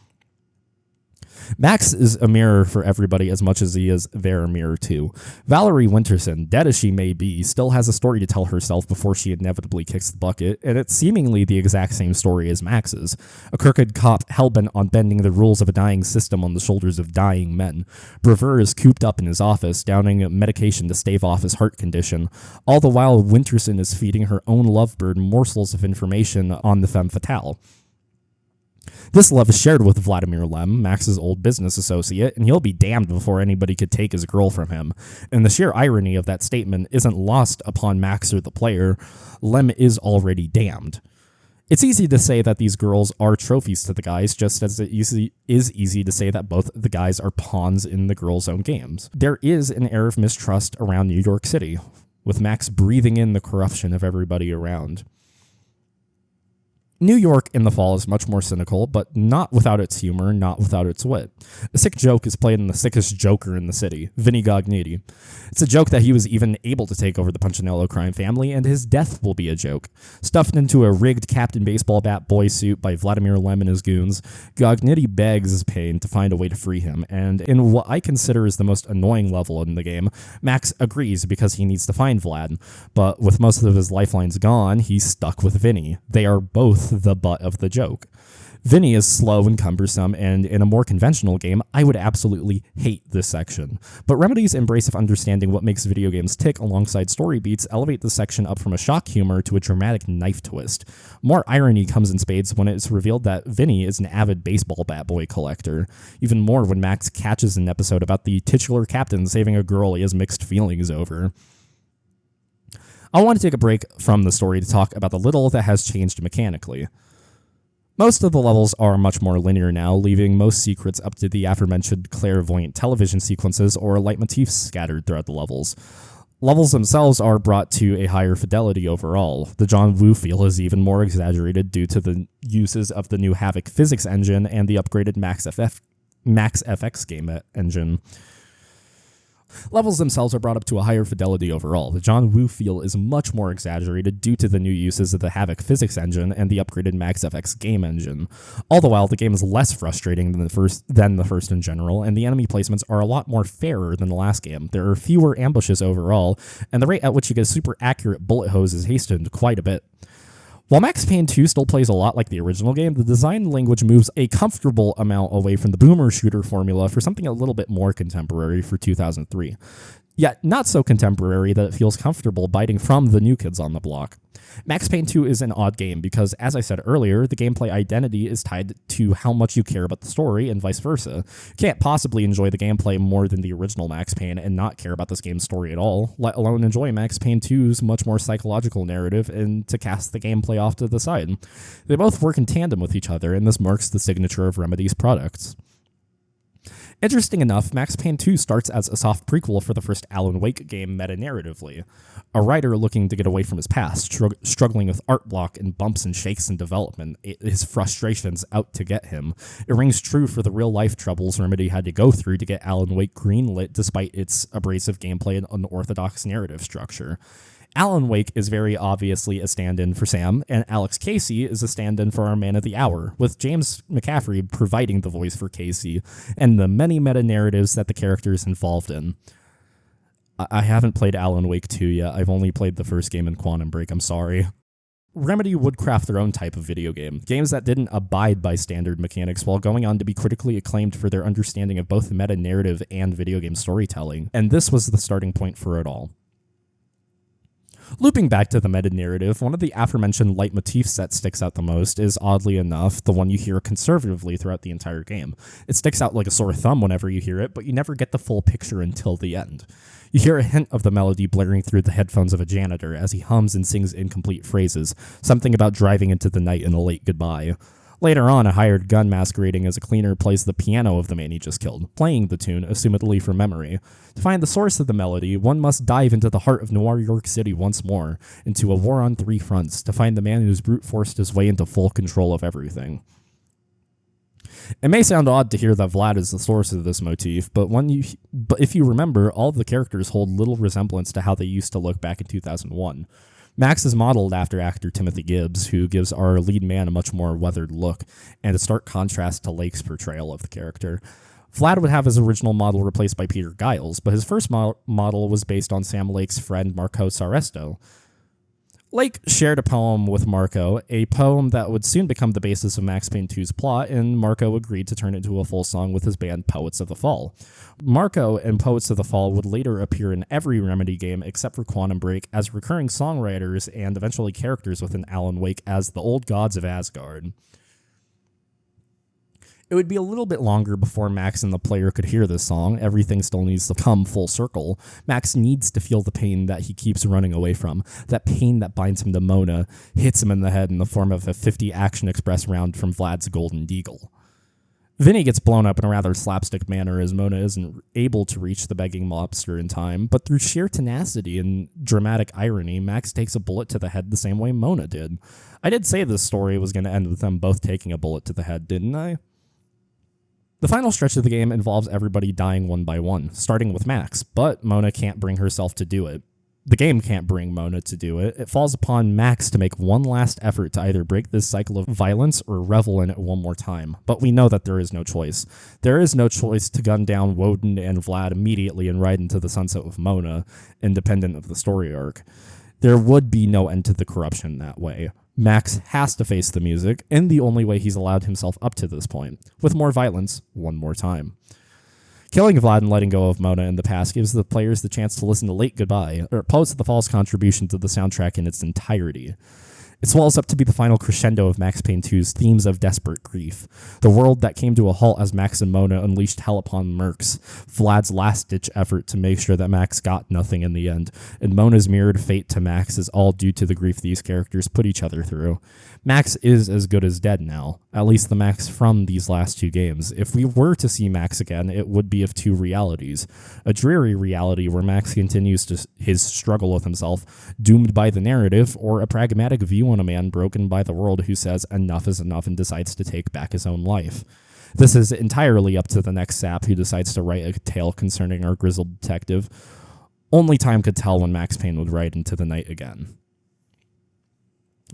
Max is a mirror for everybody as much as he is their mirror too. Valerie Winterson, dead as she may be, still has a story to tell herself before she inevitably kicks the bucket, and it's seemingly the exact same story as Max's. A crooked cop hellbent on bending the rules of a dying system on the shoulders of dying men. Brever is cooped up in his office, downing medication to stave off his heart condition. All the while, Winterson is feeding her own lovebird morsels of information on the femme fatale. This love is shared with Vladimir Lem, Max's old business associate, and he'll be damned before anybody could take his girl from him. And the sheer irony of that statement isn't lost upon Max or the player. Lem is already damned. It's easy to say that these girls are trophies to the guys, just as it is easy to say that both the guys are pawns in the girls' own games. There is an air of mistrust around New York City, with Max breathing in the corruption of everybody around. New York in the fall is much more cynical, but not without its humor, not without its wit. A sick joke is played in the sickest joker in the city, Vinny Gognitti. It's a joke that he was even able to take over the Punchinello crime family, and his death will be a joke. Stuffed into a rigged Captain Baseball Bat boy suit by Vladimir Lem and his goons, Gognitti begs Payne to find a way to free him, and in what I consider is the most annoying level in the game, Max agrees because he needs to find Vlad, but with most of his lifelines gone, he's stuck with Vinny. They are both the butt of the joke. Vinny is slow and cumbersome, and in a more conventional game, I would absolutely hate this section. But Remedy's embrace of understanding what makes video games tick alongside story beats elevate this section up from a shock humor to a dramatic knife twist. More irony comes in spades when it's revealed that Vinny is an avid baseball bat boy collector. Even more when Max catches an episode about the titular captain saving a girl he has mixed feelings over. I want to take a break from the story to talk about the little that has changed mechanically. Most of the levels are much more linear now, leaving most secrets up to the aforementioned clairvoyant television sequences or leitmotifs scattered throughout the levels. Levels themselves are brought to a higher fidelity overall. The John Woo feel is even more exaggerated due to the uses of the new Havoc physics engine and the upgraded Max FX game engine. Levels themselves are brought up to a higher fidelity overall. The John Woo feel is much more exaggerated due to the new uses of the Havoc physics engine and the upgraded Max FX game engine. All the while, the game is less frustrating than the first in general, and the enemy placements are a lot more fairer than the last game. There are fewer ambushes overall, and the rate at which you get a super accurate bullet hose is hastened quite a bit. While Max Payne 2 still plays a lot like the original game, the design language moves a comfortable amount away from the boomer shooter formula for something a little bit more contemporary for 2003. Yet not so contemporary that it feels comfortable biting from the new kids on the block. Max Payne 2 is an odd game because, as I said earlier, the gameplay identity is tied to how much you care about the story and vice versa. You can't possibly enjoy the gameplay more than the original Max Payne and not care about this game's story at all, let alone enjoy Max Payne 2's much more psychological narrative and to cast the gameplay off to the side. They both work in tandem with each other, and this marks the signature of Remedy's products. Interesting enough, Max Payne 2 starts as a soft prequel for the first Alan Wake game meta-narratively. A writer looking to get away from his past, struggling with art block and bumps and shakes in development, his frustrations out to get him. It rings true for the real-life troubles Remedy had to go through to get Alan Wake greenlit despite its abrasive gameplay and unorthodox narrative structure. Alan Wake is very obviously a stand-in for Sam, and Alex Casey is a stand-in for our man of the hour, with James McCaffrey providing the voice for Casey, and the many meta-narratives that the character is involved in. I haven't played Alan Wake 2 yet, I've only played the first game in Quantum Break, I'm sorry. Remedy would craft their own type of video game, games that didn't abide by standard mechanics while going on to be critically acclaimed for their understanding of both meta-narrative and video game storytelling, and this was the starting point for it all. Looping back to the meta-narrative, one of the aforementioned leitmotifs that sticks out the most is, oddly enough, the one you hear conservatively throughout the entire game. It sticks out like a sore thumb whenever you hear it, but you never get the full picture until the end. You hear a hint of the melody blaring through the headphones of a janitor as he hums and sings incomplete phrases, something about driving into the night and a late goodbye. Later on, a hired gun masquerading as a cleaner plays the piano of the man he just killed, playing the tune, assumedly from memory. To find the source of the melody, one must dive into the heart of Noir York City once more, into a war on three fronts, to find the man who's brute-forced his way into full control of everything. It may sound odd to hear that Vlad is the source of this motif, but if you remember, all of the characters hold little resemblance to how they used to look back in 2001. Max is modeled after actor Timothy Gibbs, who gives our lead man a much more weathered look, and a stark contrast to Lake's portrayal of the character. Vlad would have his original model replaced by Peter Giles, but his first model was based on Sam Lake's friend Marco Saresto. Lake shared a poem with Marco, a poem that would soon become the basis of Max Payne 2's plot, and Marco agreed to turn it into a full song with his band Poets of the Fall. Marco and Poets of the Fall would later appear in every Remedy game except for Quantum Break as recurring songwriters and eventually characters within Alan Wake as the Old Gods of Asgard. It would be a little bit longer before Max and the player could hear this song. Everything still needs to come full circle. Max needs to feel the pain that he keeps running away from. That pain that binds him to Mona hits him in the head in the form of a 50 Action Express round from Vlad's Golden Deagle. Vinny gets blown up in a rather slapstick manner as Mona isn't able to reach the begging mobster in time, but through sheer tenacity and dramatic irony, Max takes a bullet to the head the same way Mona did. I did say this story was going to end with them both taking a bullet to the head, didn't I? The final stretch of the game involves everybody dying one by one, starting with Max, but Mona can't bring herself to do it. The game can't bring Mona to do it. It falls upon Max to make one last effort to either break this cycle of violence or revel in it one more time, but we know that there is no choice. There is no choice to gun down Woden and Vlad immediately and ride into the sunset with Mona, independent of the story arc. There would be no end to the corruption that way. Max has to face the music, in the only way he's allowed himself up to this point, with more violence, one more time. Killing Vlad and letting go of Mona in the past gives the players the chance to listen to Late Goodbye, or Poets of the Fall's contribution to the soundtrack in its entirety. It swells up to be the final crescendo of Max Payne 2's themes of desperate grief. The world that came to a halt as Max and Mona unleashed hell upon Mercs, Vlad's last-ditch effort to make sure that Max got nothing in the end, and Mona's mirrored fate to Max is all due to the grief these characters put each other through. Max is as good as dead now, at least the Max from these last two games. If we were to see Max again, it would be of two realities. A dreary reality where Max continues his struggle with himself, doomed by the narrative, or a pragmatic view on a man broken by the world who says enough is enough and decides to take back his own life. This is entirely up to the next sap who decides to write a tale concerning our grizzled detective. Only time could tell when Max Payne would ride into the night again.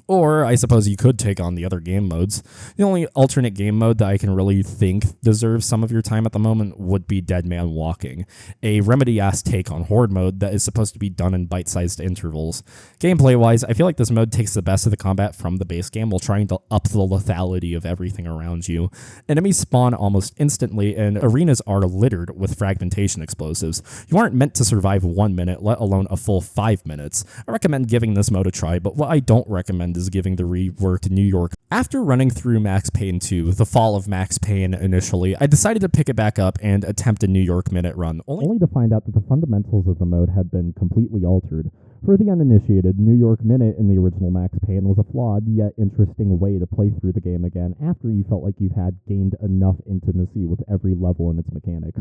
Or, I suppose you could take on the other game modes. The only alternate game mode that I can really think deserves some of your time at the moment would be Dead Man Walking, a Remedy-ass take on Horde mode that is supposed to be done in bite-sized intervals. Gameplay-wise, I feel like this mode takes the best of the combat from the base game while trying to up the lethality of everything around you. Enemies spawn almost instantly, and arenas are littered with fragmentation explosives. You aren't meant to survive 1 minute, let alone a full 5 minutes. I recommend giving this mode a try, but what I don't recommend is giving the reworked New York. After running through Max Payne 2, the fall of Max Payne initially, I decided to pick it back up and attempt a New York Minute run, only to find out that the fundamentals of the mode had been completely altered. For the uninitiated, New York Minute in the original Max Payne was a flawed yet interesting way to play through the game again after you felt like you had gained enough intimacy with every level in its mechanics.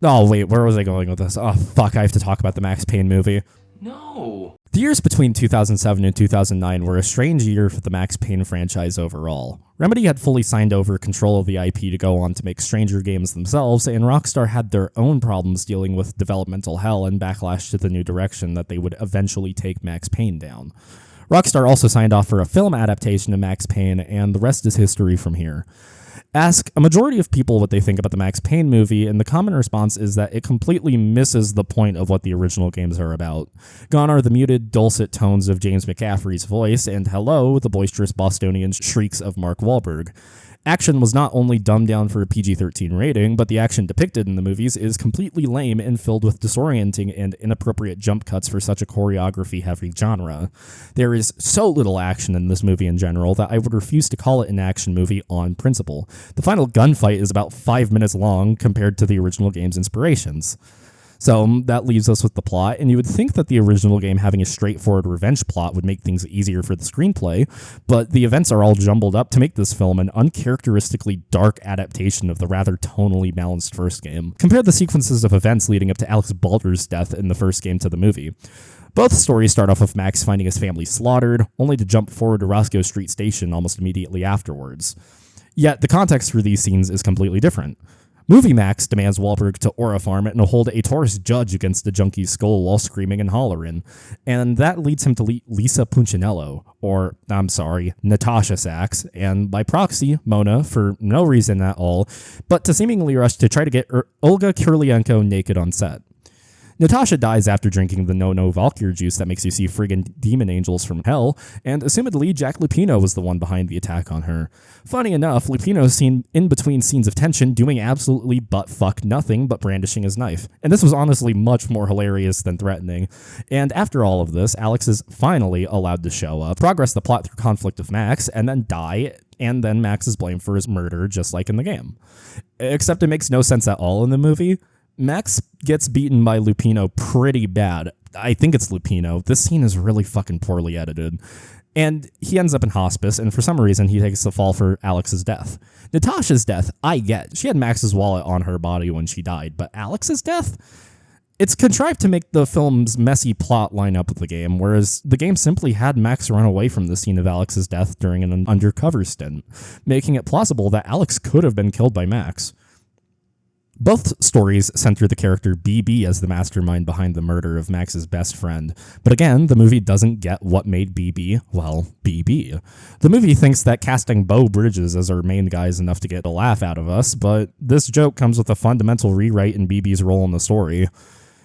Oh wait, where was I going with this? Oh fuck, I have to talk about the Max Payne movie. No. The years between 2007 and 2009 were a strange year for the Max Payne franchise overall. Remedy had fully signed over control of the IP to go on to make stranger games themselves, and Rockstar had their own problems dealing with developmental hell and backlash to the new direction that they would eventually take Max Payne down. Rockstar also signed off for a film adaptation of Max Payne, and the rest is history from here. Ask a majority of people what they think about the Max Payne movie, and the common response is that it completely misses the point of what the original games are about. Gone are the muted, dulcet tones of James McCaffrey's voice, and hello, the boisterous Bostonian shrieks of Mark Wahlberg. Action was not only dumbed down for a PG-13 rating, but the action depicted in the movies is completely lame and filled with disorienting and inappropriate jump cuts for such a choreography-heavy genre. There is so little action in this movie in general that I would refuse to call it an action movie on principle. The final gunfight is about 5 minutes long compared to the original game's inspirations. So that leaves us with the plot, and you would think that the original game having a straightforward revenge plot would make things easier for the screenplay, but the events are all jumbled up to make this film an uncharacteristically dark adaptation of the rather tonally balanced first game. Compare the sequences of events leading up to Alex Balder's death in the first game to the movie. Both stories start off with Max finding his family slaughtered, only to jump forward to Roscoe Street Station almost immediately afterwards. Yet the context for these scenes is completely different. Movie Max demands Wahlberg to aura farm it and hold a Taurus judge against the junkie's skull while screaming and hollering, and that leads him to Lisa Punchinello, or, Natasha Sachs, and by proxy, Mona, for no reason at all, but to seemingly rush to try to get Olga Kurylenko naked on set. Natasha dies after drinking the no-no Valkyr juice that makes you see friggin' demon angels from hell, and assumedly Jack Lupino was the one behind the attack on her. Funny enough, Lupino's seen in between scenes of tension doing absolutely butt-fuck nothing but brandishing his knife, and this was honestly much more hilarious than threatening. And after all of this, Alex is finally allowed to show up, progress the plot through conflict with Max, and then die, and then Max is blamed for his murder just like in the game. Except it makes no sense at all in the movie. Max gets beaten by Lupino pretty bad. I think it's Lupino. This scene is really fucking poorly edited. And he ends up in hospice, and for some reason, he takes the fall for Alex's death. Natasha's death, I get. She had Max's wallet on her body when she died, but Alex's death? It's contrived to make the film's messy plot line up with the game, whereas the game simply had Max run away from the scene of Alex's death during an undercover stint, making it plausible that Alex could have been killed by Max. Both stories center the character BB as the mastermind behind the murder of Max's best friend, but again, the movie doesn't get what made BB, well, BB. The movie thinks that casting Beau Bridges as our main guy is enough to get a laugh out of us, but this joke comes with a fundamental rewrite in BB's role in the story.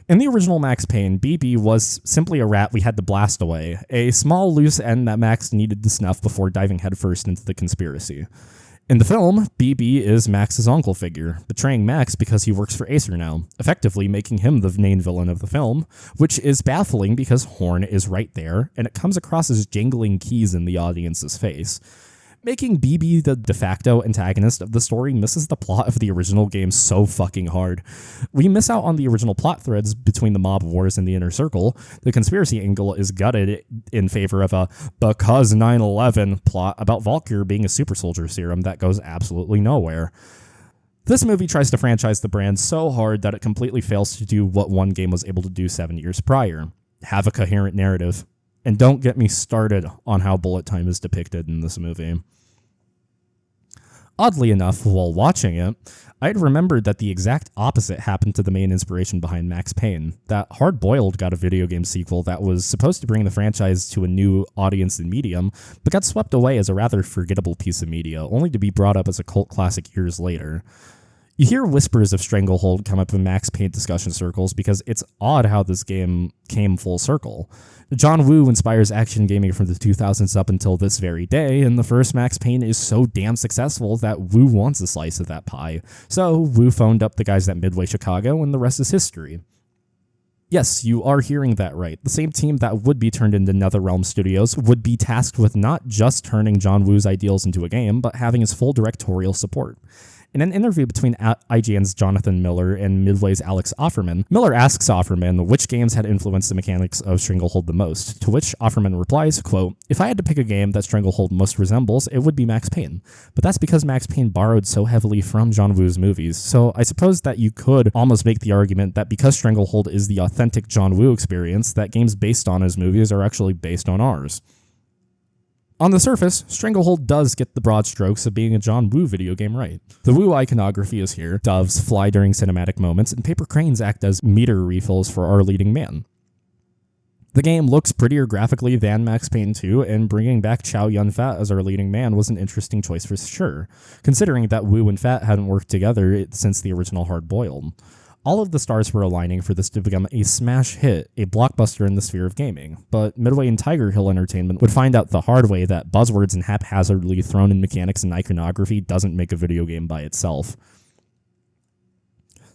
In the original Max Payne, BB was simply a rat we had to blast away, a small loose end that Max needed to snuff before diving headfirst into the conspiracy. In the film, BB is Max's uncle figure, betraying Max because he works for Acer now, effectively making him the main villain of the film, which is baffling because Horn is right there, and it comes across as jangling keys in the audience's face. Making BB the de facto antagonist of the story misses the plot of the original game so fucking hard. We miss out on the original plot threads between the mob wars and the inner circle. The conspiracy angle is gutted in favor of a because 9/11 plot about Valkyr being a super soldier serum that goes absolutely nowhere. This movie tries to franchise the brand so hard that it completely fails to do what one game was able to do 7 years prior. Have a coherent narrative. And don't get me started on how bullet time is depicted in this movie. Oddly enough, while watching it, I'd remembered that the exact opposite happened to the main inspiration behind Max Payne, that Hard Boiled got a video game sequel that was supposed to bring the franchise to a new audience and medium, but got swept away as a rather forgettable piece of media, only to be brought up as a cult classic years later. You hear whispers of Stranglehold come up in Max Payne discussion circles because it's odd how this game came full circle. John Woo inspires action gaming from the 2000s up until this very day, and the first Max Payne is so damn successful that Woo wants a slice of that pie. So Woo phoned up the guys at Midway Chicago, and the rest is history. Yes, you are hearing that right. The same team that would be turned into NetherRealm Studios would be tasked with not just turning John Woo's ideals into a game, but having his full directorial support. In an interview between IGN's Jonathan Miller and Midway's Alex Offerman, Miller asks Offerman which games had influenced the mechanics of Stranglehold the most, to which Offerman replies, quote, "If I had to pick a game that Stranglehold most resembles, it would be Max Payne. But that's because Max Payne borrowed so heavily from John Woo's movies, so I suppose that you could almost make the argument that because Stranglehold is the authentic John Woo experience, that games based on his movies are actually based on ours." On the surface, Stranglehold does get the broad strokes of being a John Woo video game right. The Woo iconography is here, doves fly during cinematic moments, and paper cranes act as meter refills for our leading man. The game looks prettier graphically than Max Payne 2, and bringing back Chow Yun-fat as our leading man was an interesting choice for sure, considering that Woo and Fat hadn't worked together since the original Hard Boiled. All of the stars were aligning for this to become a smash hit, a blockbuster in the sphere of gaming, but Midway and Tiger Hill Entertainment would find out the hard way that buzzwords and haphazardly thrown in mechanics and iconography doesn't make a video game by itself.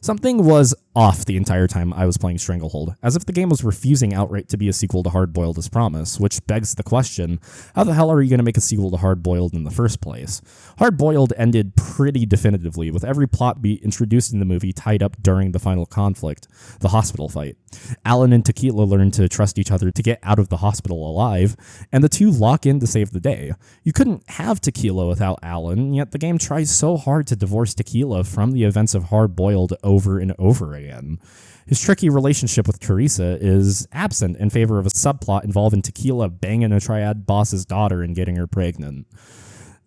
Something was off the entire time I was playing Stranglehold, as if the game was refusing outright to be a sequel to Hard Boiled as promised, which begs the question, how the hell are you going to make a sequel to Hard Boiled in the first place? Hard Boiled ended pretty definitively, with every plot beat introduced in the movie tied up during the final conflict, the hospital fight. Alan and Tequila learn to trust each other to get out of the hospital alive, and the two lock in to save the day. You couldn't have Tequila without Alan, yet the game tries so hard to divorce Tequila from the events of Hard Boiled over and over again. His tricky relationship with Teresa is absent in favor of a subplot involving Tequila banging a triad boss's daughter and getting her pregnant.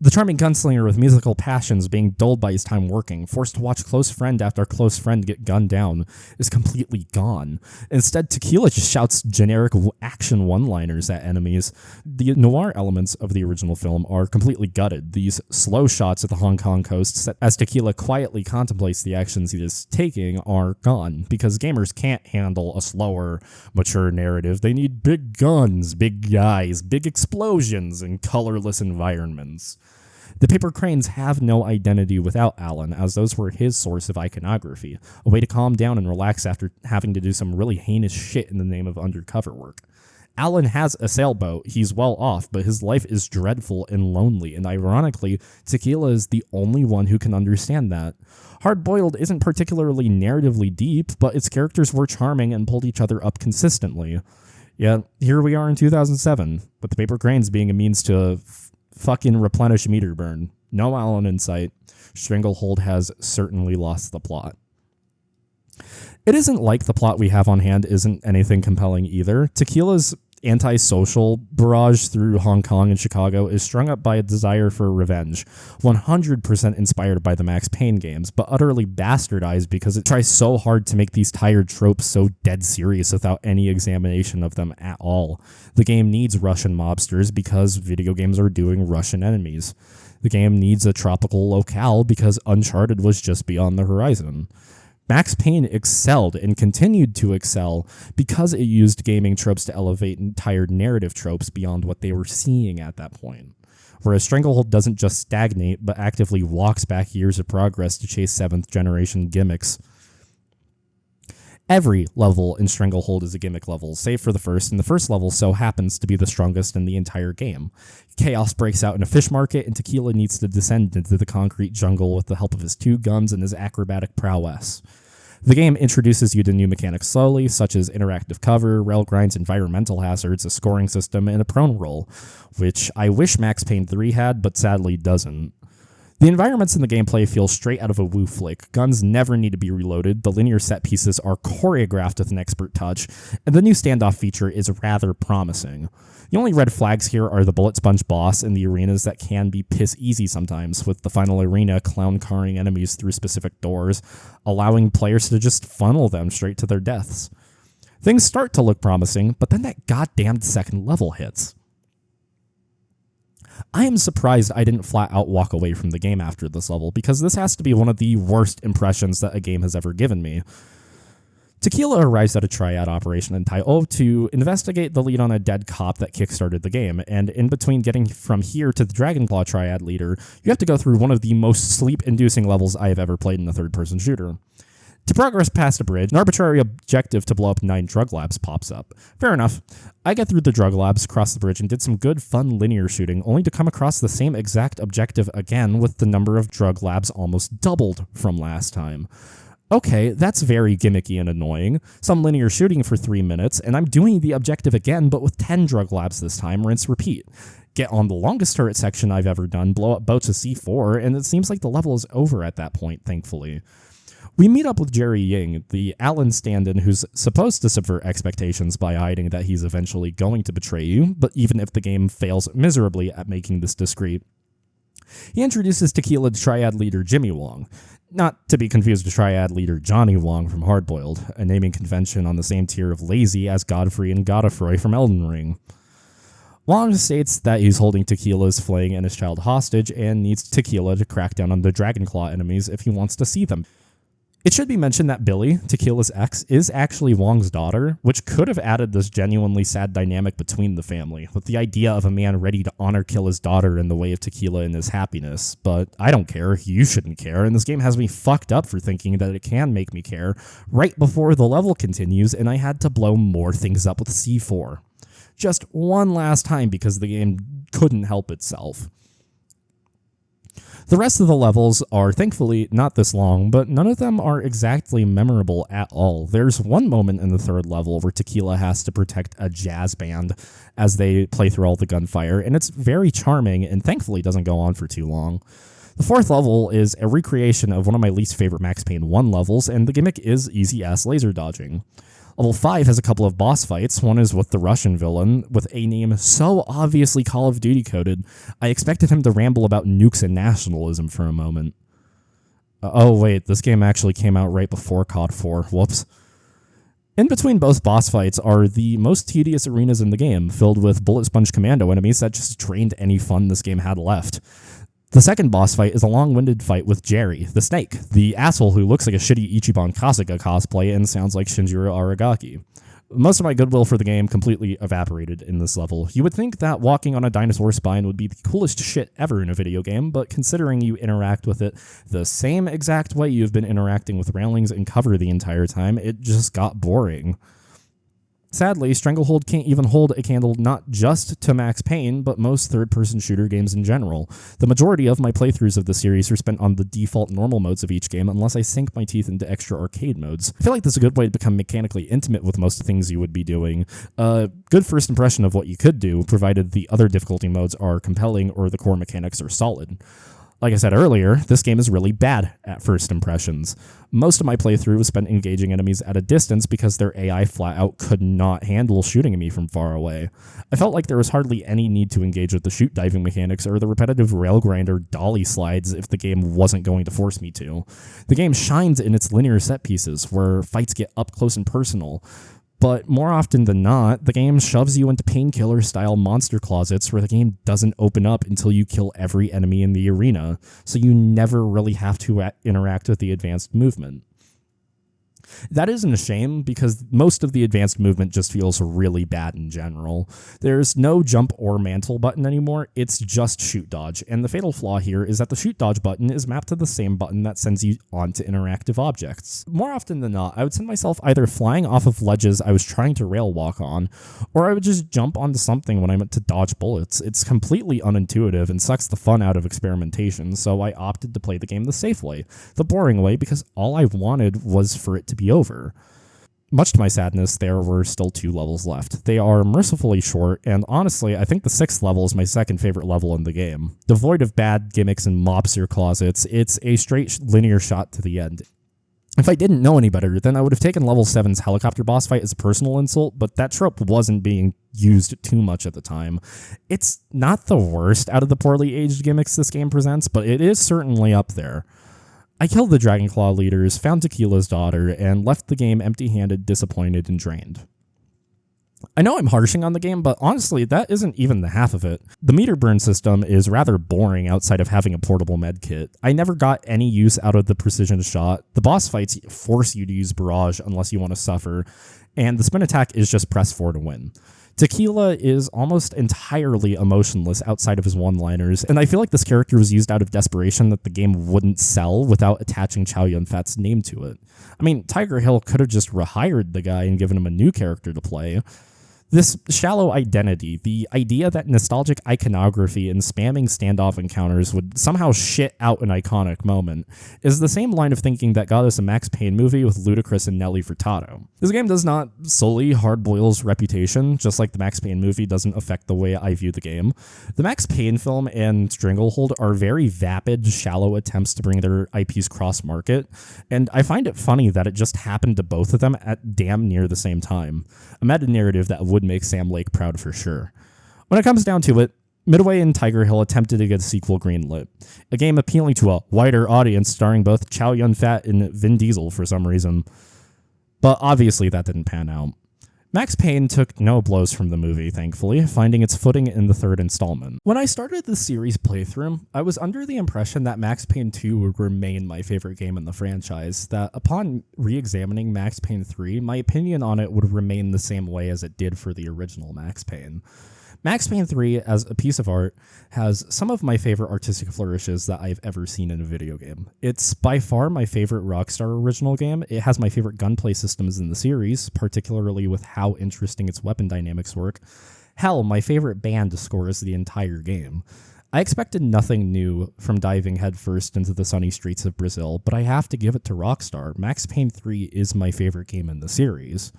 The charming gunslinger with musical passions being dulled by his time working, forced to watch close friend after close friend get gunned down, is completely gone. Instead, Tequila just shouts generic action one-liners at enemies. The noir elements of the original film are completely gutted. These slow shots at the Hong Kong coast, set as Tequila quietly contemplates the actions he is taking, are gone, because gamers can't handle a slower, mature narrative. They need big guns, big guys, big explosions, and colorless environments. The paper cranes have no identity without Alan, as those were his source of iconography, a way to calm down and relax after having to do some really heinous shit in the name of undercover work. Alan has a sailboat, he's well off, but his life is dreadful and lonely, and ironically, Tequila is the only one who can understand that. Hard Boiled isn't particularly narratively deep, but its characters were charming and pulled each other up consistently. Yet, here we are in 2007, with the paper cranes being a means to fucking replenish meter burn. No Alan in sight. Stranglehold has certainly lost the plot. It isn't like the plot we have on hand isn't anything compelling either. Tequila's antisocial barrage through Hong Kong and Chicago is strung up by a desire for revenge, 100% inspired by the Max Payne games, but utterly bastardized because it tries so hard to make these tired tropes so dead serious without any examination of them at all. The game needs Russian mobsters because video games are doing Russian enemies. The game needs a tropical locale because Uncharted was just beyond the horizon. Max Payne excelled and continued to excel because it used gaming tropes to elevate entire narrative tropes beyond what they were seeing at that point. Whereas Stranglehold doesn't just stagnate, but actively walks back years of progress to chase 7th generation gimmicks. Every level in Stranglehold is a gimmick level, save for the first, and the first level so happens to be the strongest in the entire game. Chaos breaks out in a fish market, and Tequila needs to descend into the concrete jungle with the help of his 2 guns and his acrobatic prowess. The game introduces you to new mechanics slowly, such as interactive cover, rail grinds, environmental hazards, a scoring system, and a prone roll, which I wish Max Payne 3 had, but sadly doesn't. The environments in the gameplay feel straight out of a Woo flick. Guns never need to be reloaded, the linear set pieces are choreographed with an expert touch, and the new standoff feature is rather promising. The only red flags here are the bullet sponge boss in the arenas that can be piss easy sometimes, with the final arena clown-carring enemies through specific doors, allowing players to just funnel them straight to their deaths. Things start to look promising, but then that goddamned second level hits. I am surprised I didn't flat out walk away from the game after this level, because this has to be one of the worst impressions that a game has ever given me. Tequila arrives at a triad operation in Taio to investigate the lead on a dead cop that kickstarted the game, and in between getting from here to the Dragonclaw triad leader, you have to go through one of the most sleep-inducing levels I have ever played in a third-person shooter. To progress past a bridge, an arbitrary objective to blow up 9 drug labs pops up. Fair enough. I get through the drug labs, cross the bridge, and did some good, fun linear shooting, only to come across the same exact objective again with the number of drug labs almost doubled from last time. Okay, that's very gimmicky and annoying. Some linear shooting for 3 minutes, and I'm doing the objective again, but with 10 drug labs this time, rinse repeat. Get on the longest turret section I've ever done, blow up boats of C4, and it seems like the level is over at that point, thankfully. We meet up with Jerry Ying, the Alan stand-in who's supposed to subvert expectations by hiding that he's eventually going to betray you, but even if the game fails miserably at making this discreet. He introduces Tequila to Triad leader Jimmy Wong, not to be confused with Triad leader Johnny Wong from Hardboiled, a naming convention on the same tier of lazy as Godfrey and Godefroy from Elden Ring. Wong states that he's holding Tequila's flaying and his child hostage and needs Tequila to crack down on the Dragonclaw enemies if he wants to see them. It should be mentioned that Billy, Tequila's ex, is actually Wong's daughter, which could have added this genuinely sad dynamic between the family, with the idea of a man ready to honor kill his daughter in the way of Tequila and his happiness. But I don't care, you shouldn't care, and this game has me fucked up for thinking that it can make me care right before the level continues and I had to blow more things up with C4. Just one last time because the game couldn't help itself. The rest of the levels are thankfully not this long, but none of them are exactly memorable at all. There's one moment in the third level where Tequila has to protect a jazz band as they play through all the gunfire, and it's very charming and thankfully doesn't go on for too long. The fourth level is a recreation of one of my least favorite Max Payne 1 levels, and the gimmick is easy-ass laser dodging. Level 5 has a couple of boss fights. One is with the Russian villain, with a name so obviously Call of Duty coded, I expected him to ramble about nukes and nationalism for a moment. Oh wait, this game actually came out right before COD 4, whoops. In between both boss fights are the most tedious arenas in the game, filled with bullet sponge commando enemies that just drained any fun this game had left. The second boss fight is a long-winded fight with Jerry, the snake, the asshole who looks like a shitty Ichiban Kasuga cosplay and sounds like Shinjiro Aragaki. Most of my goodwill for the game completely evaporated in this level. You would think that walking on a dinosaur spine would be the coolest shit ever in a video game, but considering you interact with it the same exact way you've been interacting with railings and cover the entire time, it just got boring. Sadly, Stranglehold can't even hold a candle not just to Max Payne, but most third-person shooter games in general. The majority of my playthroughs of the series are spent on the default normal modes of each game, unless I sink my teeth into extra arcade modes. I feel like this is a good way to become mechanically intimate with most things you would be doing. A good first impression of what you could do, provided the other difficulty modes are compelling or the core mechanics are solid. Like I said earlier, this game is really bad at first impressions. Most of my playthrough was spent engaging enemies at a distance because their AI flat out could not handle shooting at me from far away. I felt like there was hardly any need to engage with the shoot diving mechanics or the repetitive rail grinder dolly slides if the game wasn't going to force me to. The game shines in its linear set pieces, where fights get up close and personal. But more often than not, the game shoves you into painkiller-style monster closets where the game doesn't open up until you kill every enemy in the arena, so you never really have to interact with the advanced movement. That isn't a shame, because most of the advanced movement just feels really bad in general. There's no jump or mantle button anymore, it's just shoot dodge, and the fatal flaw here is that the shoot dodge button is mapped to the same button that sends you onto interactive objects. More often than not, I would send myself either flying off of ledges I was trying to rail walk on, or I would just jump onto something when I meant to dodge bullets. It's completely unintuitive and sucks the fun out of experimentation, so I opted to play the game the safe way, the boring way, because all I wanted was for it to be over. Much to my sadness, there were still 2 levels left. They are mercifully short, and honestly, I think the 6th level is my second favorite level in the game. Devoid of bad gimmicks and mobster closets, it's a straight linear shot to the end. If I didn't know any better, then I would have taken level 7's helicopter boss fight as a personal insult, but that trope wasn't being used too much at the time. It's not the worst out of the poorly aged gimmicks this game presents, but it is certainly up there. I killed the Dragonclaw leaders, found Tequila's daughter, and left the game empty-handed, disappointed, and drained. I know I'm harshing on the game, but honestly, that isn't even the half of it. The meter burn system is rather boring outside of having a portable medkit. I never got any use out of the precision shot. The boss fights force you to use barrage unless you want to suffer, and the spin attack is just press 4 to win. Tequila is almost entirely emotionless outside of his one-liners, and I feel like this character was used out of desperation that the game wouldn't sell without attaching Chow Yun-fat's name to it. I mean, Tiger Hill could have just rehired the guy and given him a new character to play. This shallow identity, the idea that nostalgic iconography and spamming standoff encounters would somehow shit out an iconic moment, is the same line of thinking that got us a Max Payne movie with Ludacris and Nelly Furtado. This game does not solely hardboil's reputation, just like the Max Payne movie doesn't affect the way I view the game. The Max Payne film and Stranglehold are very vapid, shallow attempts to bring their IPs cross-market, and I find it funny that it just happened to both of them at damn near the same time. A meta-narrative that would make Sam Lake proud for sure. When it comes down to it, Midway and Tiger Hill attempted to get a sequel greenlit, a game appealing to a wider audience starring both Chow Yun-fat and Vin Diesel for some reason. But obviously that didn't pan out. Max Payne took no blows from the movie, thankfully, finding its footing in the 3rd installment. When I started the series playthrough, I was under the impression that Max Payne 2 would remain my favorite game in the franchise, that upon re-examining Max Payne 3, my opinion on it would remain the same way as it did for the original Max Payne. Max Payne 3, as a piece of art, has some of my favorite artistic flourishes that I've ever seen in a video game. It's by far my favorite Rockstar original game. It has my favorite gunplay systems in the series, particularly with how interesting its weapon dynamics work. Hell, my favorite band scores the entire game. I expected nothing new from diving headfirst into the sunny streets of Brazil, but I have to give it to Rockstar. Max Payne 3 is my favorite game in the series.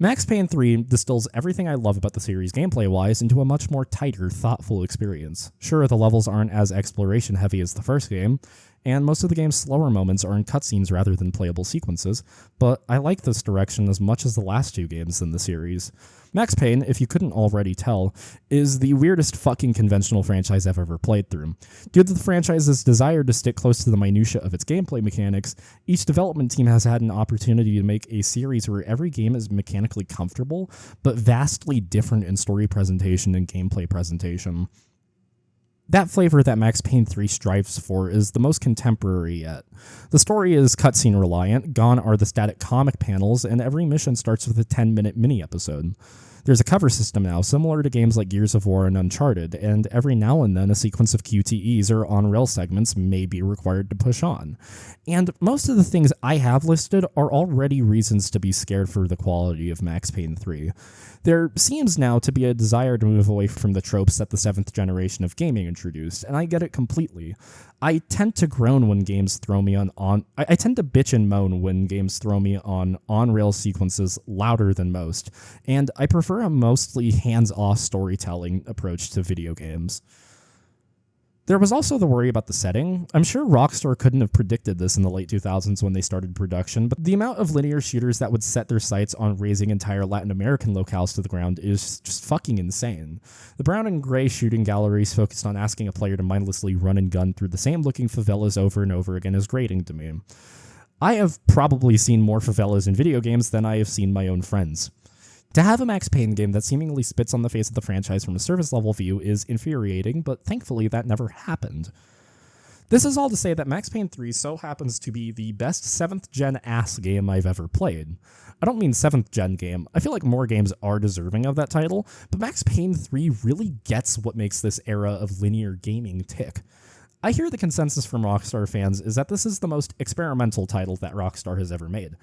Max Payne 3 distills everything I love about the series gameplay-wise into a much more tighter, thoughtful experience. Sure, the levels aren't as exploration-heavy as the first game, and most of the game's slower moments are in cutscenes rather than playable sequences, but I like this direction as much as the last 2 games in the series. Max Payne, if you couldn't already tell, is the weirdest fucking conventional franchise I've ever played through. Due to the franchise's desire to stick close to the minutiae of its gameplay mechanics, each development team has had an opportunity to make a series where every game is mechanically comfortable, but vastly different in story presentation and gameplay presentation. That flavor that Max Payne 3 strives for is the most contemporary yet. The story is cutscene reliant, gone are the static comic panels, and every mission starts with a 10-minute mini-episode. There's a cover system now, similar to games like Gears of War and Uncharted, and every now and then a sequence of QTEs or on-rail segments may be required to push on. And most of the things I have listed are already reasons to be scared for the quality of Max Payne 3. There seems now to be a desire to move away from the tropes that the 7th generation of gaming introduced, and I get it completely. I tend to groan when games throw me I tend to bitch and moan when games throw me on-rail sequences louder than most, and I prefer a mostly hands-off storytelling approach to video games. There was also the worry about the setting. I'm sure Rockstar couldn't have predicted this in the late 2000s when they started production, but the amount of linear shooters that would set their sights on razing entire Latin American locales to the ground is just fucking insane. The brown and gray shooting galleries focused on asking a player to mindlessly run and gun through the same looking favelas over and over again is grating to me. I have probably seen more favelas in video games than I have seen my own friends. To have a Max Payne game that seemingly spits on the face of the franchise from a surface level view is infuriating, but thankfully that never happened. This is all to say that Max Payne 3 so happens to be the best 7th gen ass game I've ever played. I don't mean 7th gen game, I feel like more games are deserving of that title, but Max Payne 3 really gets what makes this era of linear gaming tick. I hear the consensus from Rockstar fans is that this is the most experimental title that Rockstar has ever made.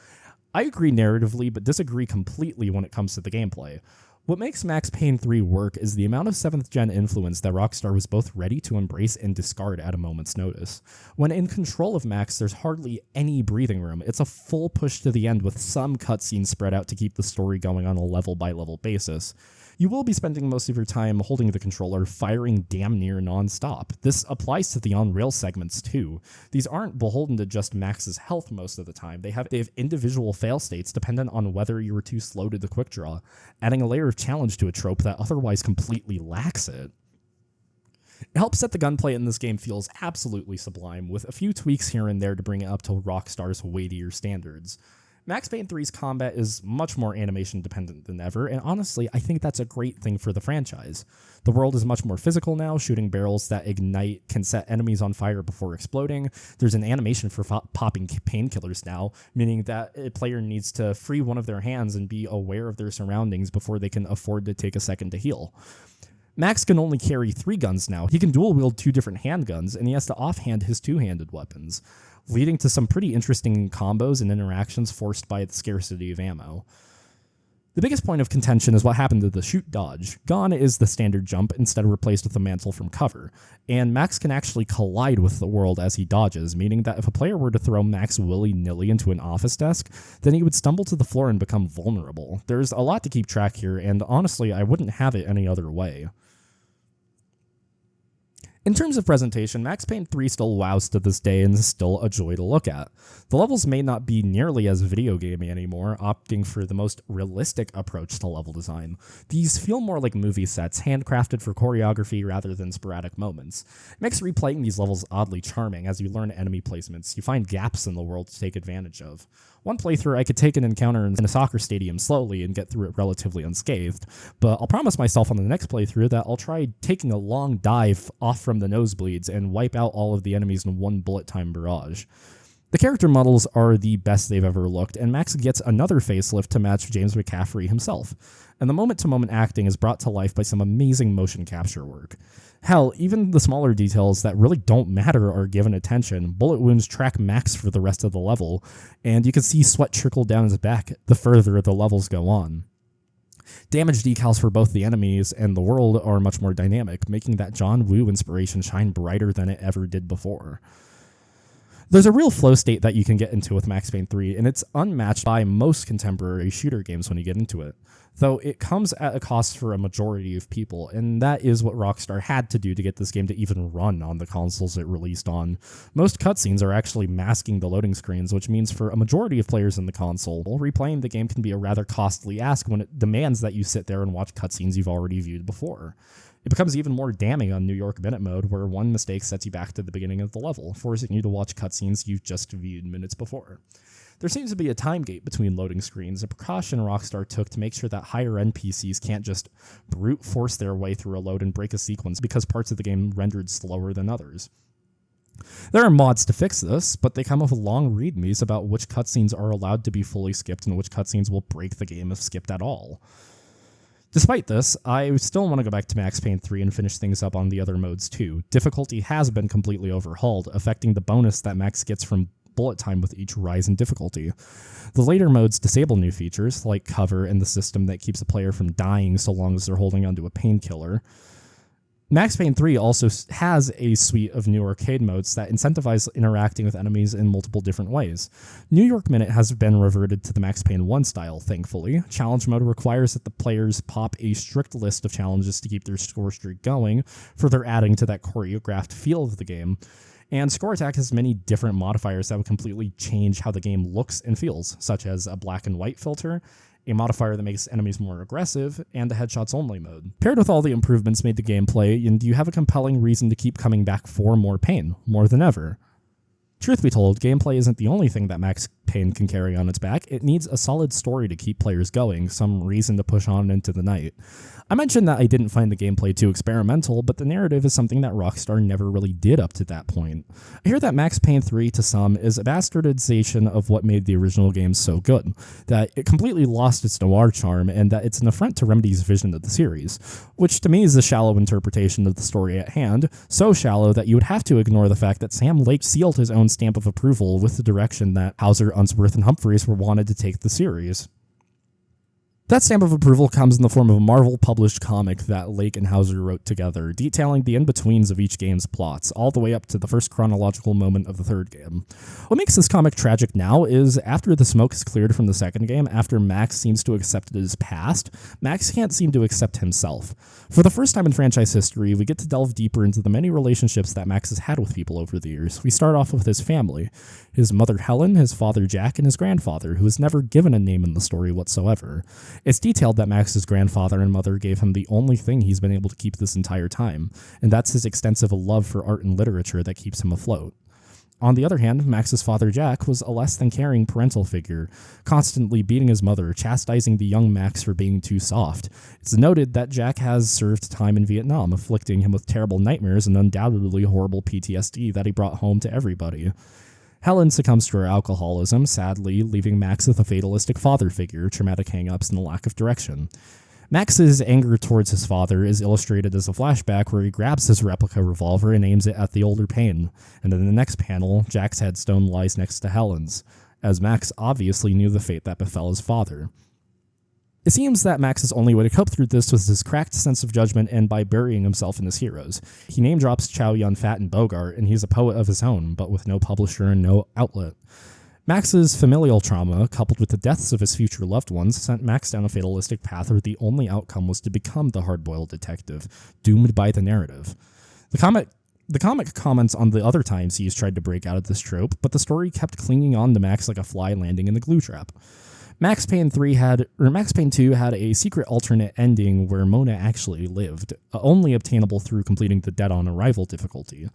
I agree narratively, but disagree completely when it comes to the gameplay. What makes Max Payne 3 work is the amount of 7th gen influence that Rockstar was both ready to embrace and discard at a moment's notice. When in control of Max, there's hardly any breathing room. It's a full push to the end with some cutscenes spread out to keep the story going on a level-by-level basis. You will be spending most of your time holding the controller, firing damn near non-stop. This applies to the on-rail segments too. These aren't beholden to just Max's health most of the time. They have individual fail states dependent on whether you were too slow to the quick draw, adding a layer of challenge to a trope that otherwise completely lacks it. It helps that the gunplay in this game feels absolutely sublime, with a few tweaks here and there to bring it up to Rockstar's weightier standards. Max Payne 3's combat is much more animation dependent than ever, and honestly, I think that's a great thing for the franchise. The world is much more physical now, shooting barrels that ignite can set enemies on fire before exploding. There's an animation for popping painkillers now, meaning that a player needs to free one of their hands and be aware of their surroundings before they can afford to take a second to heal. Max can only carry 3 guns now. He can dual wield 2 different handguns, and he has to offhand his 2-handed weapons, leading to some pretty interesting combos and interactions forced by the scarcity of ammo. The biggest point of contention is what happened to the shoot dodge. Gone is the standard jump, instead replaced with a mantle from cover, and Max can actually collide with the world as he dodges, meaning that if a player were to throw Max willy-nilly into an office desk, then he would stumble to the floor and become vulnerable. There's a lot to keep track here, and honestly, I wouldn't have it any other way. In terms of presentation, Max Payne 3 still wows to this day and is still a joy to look at. The levels may not be nearly as video gamey anymore, opting for the most realistic approach to level design. These feel more like movie sets, handcrafted for choreography rather than sporadic moments. It makes replaying these levels oddly charming as you learn enemy placements. You find gaps in the world to take advantage of. One playthrough, I could take an encounter in a soccer stadium slowly and get through it relatively unscathed, but I'll promise myself on the next playthrough that I'll try taking a long dive off from the nosebleeds and wipe out all of the enemies in one bullet time barrage. The character models are the best they've ever looked, and Max gets another facelift to match James McCaffrey himself, and the moment-to-moment acting is brought to life by some amazing motion capture work. Hell, even the smaller details that really don't matter are given attention. Bullet wounds track Max for the rest of the level, and you can see sweat trickle down his back the further the levels go on. Damage decals for both the enemies and the world are much more dynamic, making that John Woo inspiration shine brighter than it ever did before. There's a real flow state that you can get into with Max Payne 3, and it's unmatched by most contemporary shooter games when you get into it, though it comes at a cost for a majority of people, and that is what Rockstar had to do to get this game to even run on the consoles it released on. Most cutscenes are actually masking the loading screens, which means for a majority of players in the console, replaying the game can be a rather costly ask when it demands that you sit there and watch cutscenes you've already viewed before. It becomes even more damning on New York Minute mode, where one mistake sets you back to the beginning of the level, forcing you to watch cutscenes you've just viewed minutes before. There seems to be a time gate between loading screens, a precaution Rockstar took to make sure that higher-end PCs can't just brute force their way through a load and break a sequence because parts of the game rendered slower than others. There are mods to fix this, but they come with long readmes about which cutscenes are allowed to be fully skipped and which cutscenes will break the game if skipped at all. Despite this, I still want to go back to Max Payne 3 and finish things up on the other modes too. Difficulty has been completely overhauled, affecting the bonus that Max gets from bullet time with each rise in difficulty. The later modes disable new features, like cover and the system that keeps a player from dying so long as they're holding onto a painkiller. Max Payne 3 also has a suite of new arcade modes that incentivize interacting with enemies in multiple different ways. New York Minute has been reverted to the Max Payne 1 style, thankfully. Challenge mode requires that the players pop a strict list of challenges to keep their score streak going, further adding to that choreographed feel of the game. And Score Attack has many different modifiers that would completely change how the game looks and feels, such as a black and white filter, a modifier that makes enemies more aggressive, and a headshots only mode. Paired with all the improvements made to gameplay, and you have a compelling reason to keep coming back for more Payne, more than ever. Truth be told, gameplay isn't the only thing that Max Payne can carry on its back. It needs a solid story to keep players going, some reason to push on into the night. I mentioned that I didn't find the gameplay too experimental, but the narrative is something that Rockstar never really did up to that point. I hear that Max Payne 3, to some, is a bastardization of what made the original game so good, that it completely lost its noir charm, and that it's an affront to Remedy's vision of the series, which to me is a shallow interpretation of the story at hand, so shallow that you would have to ignore the fact that Sam Lake sealed his own stamp of approval with the direction that Hauser, Unsworth, and Humphreys were wanted to take the series. That stamp of approval comes in the form of a Marvel-published comic that Lake and Hauser wrote together, detailing the in-betweens of each game's plots, all the way up to the first chronological moment of the third game. What makes this comic tragic now is, after the smoke is cleared from the second game, after Max seems to have accepted his past, Max can't seem to accept himself. For the first time in franchise history, we get to delve deeper into the many relationships that Max has had with people over the years. We start off with his family, his mother Helen, his father Jack, and his grandfather, who is never given a name in the story whatsoever. It's detailed that Max's grandfather and mother gave him the only thing he's been able to keep this entire time, and that's his extensive love for art and literature that keeps him afloat. On the other hand, Max's father Jack was a less than caring parental figure, constantly beating his mother, chastising the young Max for being too soft. It's noted that Jack has served time in Vietnam, afflicting him with terrible nightmares and undoubtedly horrible PTSD that he brought home to everybody. Helen succumbs to her alcoholism, sadly leaving Max with a fatalistic father figure, traumatic hang-ups, and a lack of direction. Max's anger towards his father is illustrated as a flashback where he grabs his replica revolver and aims it at the older Payne, and in the next panel, Jack's headstone lies next to Helen's, as Max obviously knew the fate that befell his father. It seems that Max's only way to cope through this was his cracked sense of judgment and by burying himself in his heroes. He name-drops Chow Yun-Fat and Bogart, and he's a poet of his own, but with no publisher and no outlet. Max's familial trauma, coupled with the deaths of his future loved ones, sent Max down a fatalistic path where the only outcome was to become the hard-boiled detective, doomed by the narrative. The comic comments on the other times he's tried to break out of this trope, but the story kept clinging on to Max like a fly landing in the glue trap. Max Payne 2 had a secret alternate ending where Mona actually lived, only obtainable through completing the Dead on Arrival difficulty.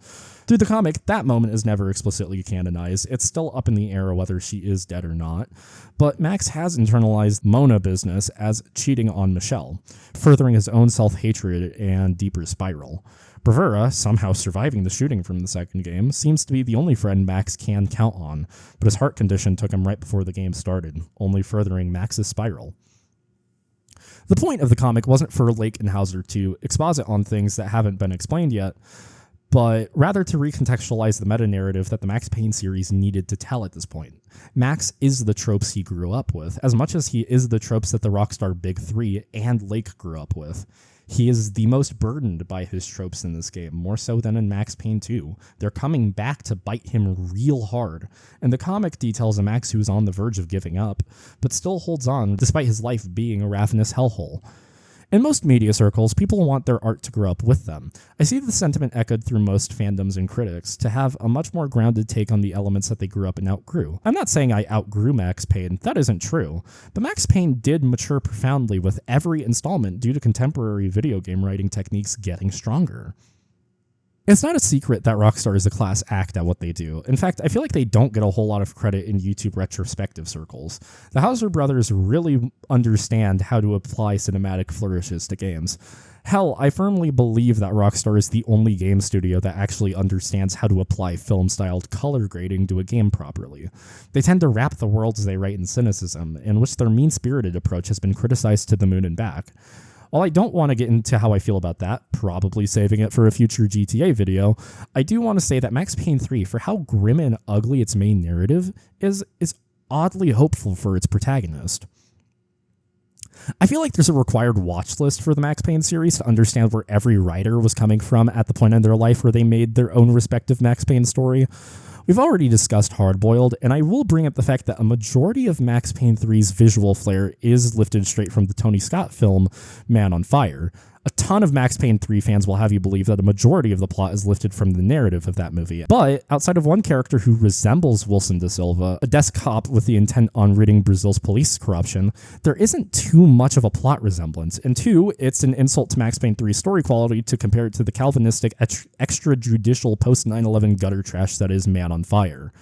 Through the comic, that moment is never explicitly canonized. It's still up in the air whether she is dead or not, but Max has internalized Mona business as cheating on Michelle, furthering his own self-hatred and deeper spiral. Bravura, somehow surviving the shooting from the second game, seems to be the only friend Max can count on, but his heart condition took him right before the game started, only furthering Max's spiral. The point of the comic wasn't for Lake and Hauser to exposit on things that haven't been explained yet, but rather to recontextualize the meta-narrative that the Max Payne series needed to tell at this point. Max is the tropes he grew up with, as much as he is the tropes that the Rockstar Big Three and Lake grew up with. He is the most burdened by his tropes in this game, more so than in Max Payne 2. They're coming back to bite him real hard, and the comic details a Max who is on the verge of giving up, but still holds on despite his life being a ravenous hellhole. In most media circles, people want their art to grow up with them. I see the sentiment echoed through most fandoms and critics to have a much more grounded take on the elements that they grew up and outgrew. I'm not saying I outgrew Max Payne, that isn't true, but Max Payne did mature profoundly with every installment due to contemporary video game writing techniques getting stronger. It's not a secret that Rockstar is a class act at what they do. In fact, I feel like they don't get a whole lot of credit in YouTube retrospective circles. The Hauser brothers really understand how to apply cinematic flourishes to games. Hell, I firmly believe that Rockstar is the only game studio that actually understands how to apply film-styled color grading to a game properly. They tend to wrap the worlds they write in cynicism, in which their mean-spirited approach has been criticized to the moon and back. While I don't want to get into how I feel about that, probably saving it for a future GTA video, I do want to say that Max Payne 3, for how grim and ugly its main narrative is oddly hopeful for its protagonist. I feel like there's a required watch list for the Max Payne series to understand where every writer was coming from at the point in their life where they made their own respective Max Payne story. We've already discussed Hardboiled, and I will bring up the fact that a majority of Max Payne 3's visual flair is lifted straight from the Tony Scott film Man on Fire. A ton of Max Payne 3 fans will have you believe that a majority of the plot is lifted from the narrative of that movie. But outside of one character who resembles Wilson da Silva, a desk cop with the intent on ridding Brazil's police corruption, there isn't too much of a plot resemblance. And two, it's an insult to Max Payne 3's story quality to compare it to the Calvinistic extrajudicial post-9/11 gutter trash that is Man on Fire.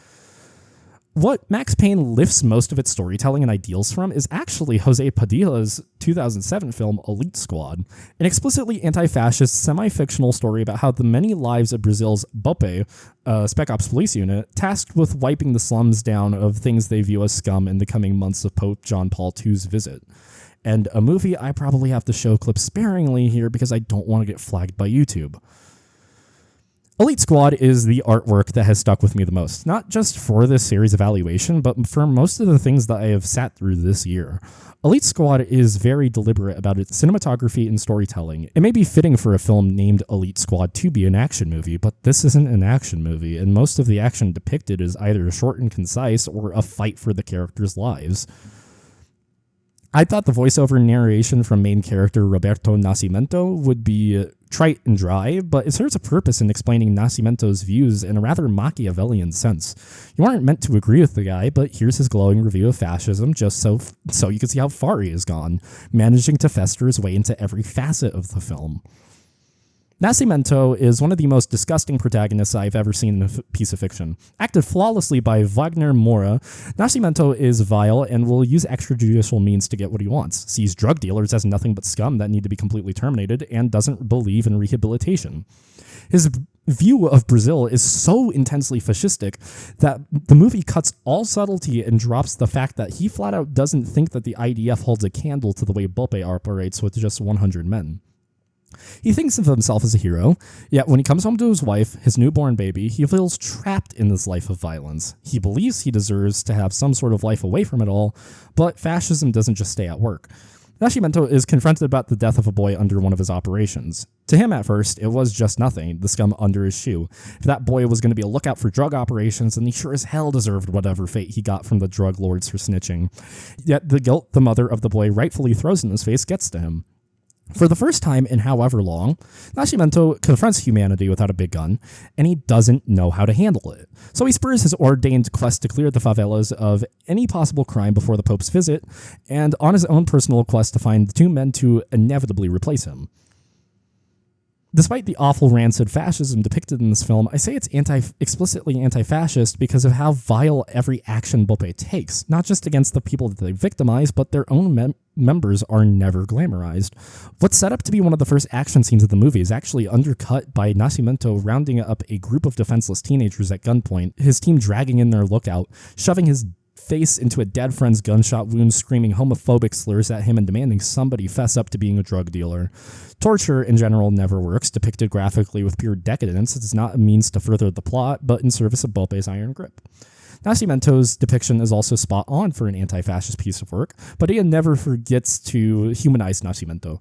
What Max Payne lifts most of its storytelling and ideals from is actually Jose Padilla's 2007 film Elite Squad, an explicitly anti-fascist, semi-fictional story about how the many lives of Brazil's BOPE, Spec Ops police unit, tasked with wiping the slums down of things they view as scum in the coming months of Pope John Paul II's visit. And a movie I probably have to show clips sparingly here because I don't want to get flagged by YouTube. Elite Squad is the artwork that has stuck with me the most, not just for this series evaluation, but for most of the things that I have sat through this year. Elite Squad is very deliberate about its cinematography and storytelling. It may be fitting for a film named Elite Squad to be an action movie, but this isn't an action movie, and most of the action depicted is either short and concise or a fight for the characters' lives. I thought the voiceover narration from main character Roberto Nascimento would be trite and dry, but it serves a purpose in explaining Nascimento's views in a rather Machiavellian sense. You aren't meant to agree with the guy, but here's his glowing review of fascism just so you can see how far he has gone, managing to fester his way into every facet of the film. Nascimento is one of the most disgusting protagonists I've ever seen in a piece of fiction. Acted flawlessly by Wagner Moura, Nascimento is vile and will use extrajudicial means to get what he wants, sees drug dealers as nothing but scum that need to be completely terminated, and doesn't believe in rehabilitation. His view of Brazil is so intensely fascistic that the movie cuts all subtlety and drops the fact that he flat out doesn't think that the IDF holds a candle to the way Bope operates with just 100 men. He thinks of himself as a hero, yet when he comes home to his wife, his newborn baby, he feels trapped in this life of violence. He believes he deserves to have some sort of life away from it all, but fascism doesn't just stay at work. Nascimento is confronted about the death of a boy under one of his operations. To him at first, it was just nothing, the scum under his shoe. If that boy was going to be a lookout for drug operations, then he sure as hell deserved whatever fate he got from the drug lords for snitching. Yet the guilt the mother of the boy rightfully throws in his face gets to him. For the first time in however long, Nascimento confronts humanity without a big gun, and he doesn't know how to handle it. So he spurs his ordained quest to clear the favelas of any possible crime before the Pope's visit, and on his own personal quest to find the two men to inevitably replace him. Despite the awful rancid fascism depicted in this film, I say it's explicitly anti-fascist because of how vile every action Bope takes, not just against the people that they victimize, but their own members are never glamorized. What's set up to be one of the first action scenes of the movie is actually undercut by Nascimento rounding up a group of defenseless teenagers at gunpoint, his team dragging in their lookout, shoving his face into a dead friend's gunshot wound, screaming homophobic slurs at him and demanding somebody fess up to being a drug dealer. Torture, in general, never works. Depicted graphically with pure decadence, it is not a means to further the plot, but in service of Bope's iron grip. Nascimento's depiction is also spot on for an anti-fascist piece of work, but he never forgets to humanize Nascimento.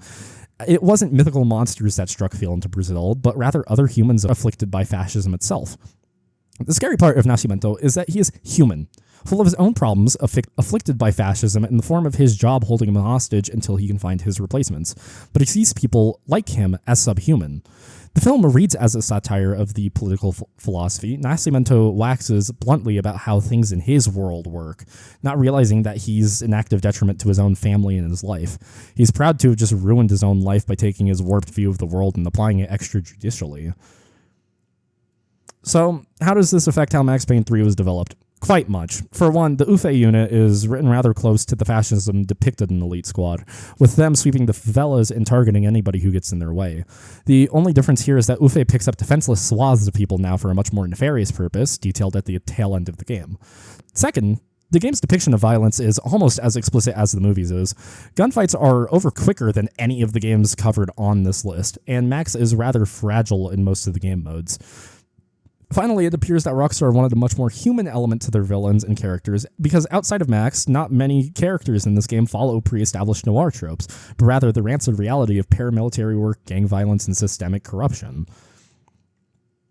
It wasn't mythical monsters that struck fear into Brazil, but rather other humans afflicted by fascism itself. The scary part of Nascimento is that he is human, full of his own problems, afflicted by fascism in the form of his job holding him hostage until he can find his replacements. But he sees people like him as subhuman. The film reads as a satire of the political philosophy. Nascimento waxes bluntly about how things in his world work, not realizing that he's an active detriment to his own family and his life. He's proud to have just ruined his own life by taking his warped view of the world and applying it extrajudicially. So, how does this affect how Max Payne 3 was developed? Quite much. For one, the UFE unit is written rather close to the fascism depicted in Elite Squad, with them sweeping the favelas and targeting anybody who gets in their way. The only difference here is that UFE picks up defenseless swaths of people now for a much more nefarious purpose, detailed at the tail end of the game. Second, the game's depiction of violence is almost as explicit as the movie's is. Gunfights are over quicker than any of the games covered on this list, and Max is rather fragile in most of the game modes. Finally, it appears that Rockstar wanted a much more human element to their villains and characters, because outside of Max, not many characters in this game follow pre-established noir tropes, but rather the rancid reality of paramilitary work, gang violence, and systemic corruption.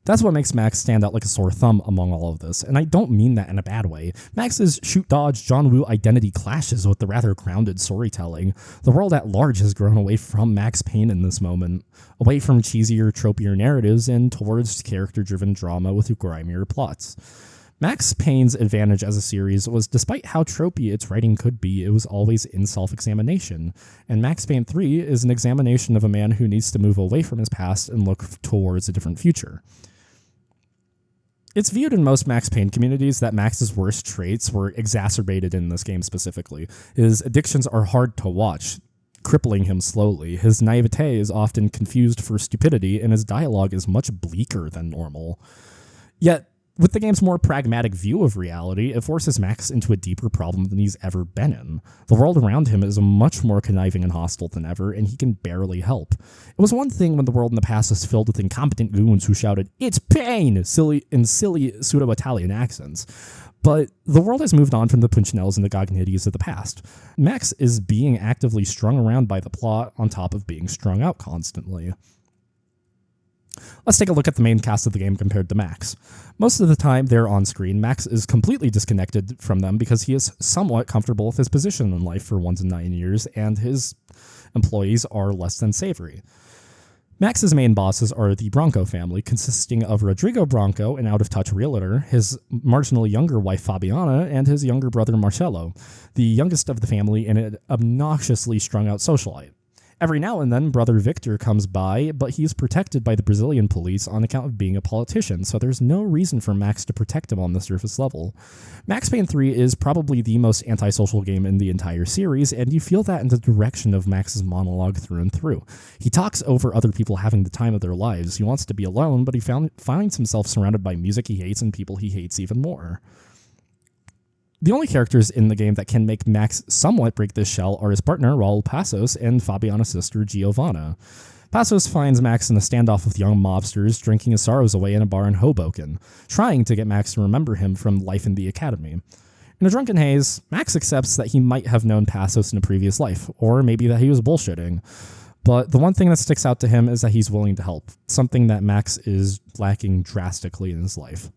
That's what makes Max stand out like a sore thumb among all of this, and I don't mean that in a bad way. Max's shoot-dodge John Woo identity clashes with the rather grounded storytelling. The world at large has grown away from Max Payne in this moment, away from cheesier, tropier narratives and towards character-driven drama with grimier plots. Max Payne's advantage as a series was, despite how tropey its writing could be, it was always in self-examination, and Max Payne 3 is an examination of a man who needs to move away from his past and look towards a different future. It's viewed in most Max Payne communities that Max's worst traits were exacerbated in this game specifically. His addictions are hard to watch, crippling him slowly. His naivete is often confused for stupidity, and his dialogue is much bleaker than normal. Yet, With the game's more pragmatic view of reality, it forces Max into a deeper problem than he's ever been in. The world around him is much more conniving and hostile than ever, and he can barely help. It was one thing when the world in the past was filled with incompetent goons who shouted, "It's Payne!" in silly pseudo-Italian accents. But the world has moved on from the Punchinellos and the Gognittis of the past. Max is being actively strung around by the plot on top of being strung out constantly. Let's take a look at the main cast of the game compared to Max. Most of the time they're on screen, Max is completely disconnected from them because he is somewhat comfortable with his position in life for 1 to 9 years, and his employees are less than savory. Max's main bosses are the Bronco family, consisting of Rodrigo Bronco, an out-of-touch realtor, his marginally younger wife Fabiana, and his younger brother Marcello, the youngest of the family and an obnoxiously strung-out socialite. Every now and then, brother Victor comes by, but he's protected by the Brazilian police on account of being a politician, so there's no reason for Max to protect him on the surface level. Max Payne 3 is probably the most antisocial game in the entire series, and you feel that in the direction of Max's monologue through and through. He talks over other people having the time of their lives. He wants to be alone, but he finds himself surrounded by music he hates and people he hates even more. The only characters in the game that can make Max somewhat break this shell are his partner, Raul Passos, and Fabiana's sister, Giovanna. Passos finds Max in a standoff with young mobsters, drinking his sorrows away in a bar in Hoboken, trying to get Max to remember him from life in the academy. In a drunken haze, Max accepts that he might have known Passos in a previous life, or maybe that he was bullshitting. But the one thing that sticks out to him is that he's willing to help, something that Max is lacking drastically in his life.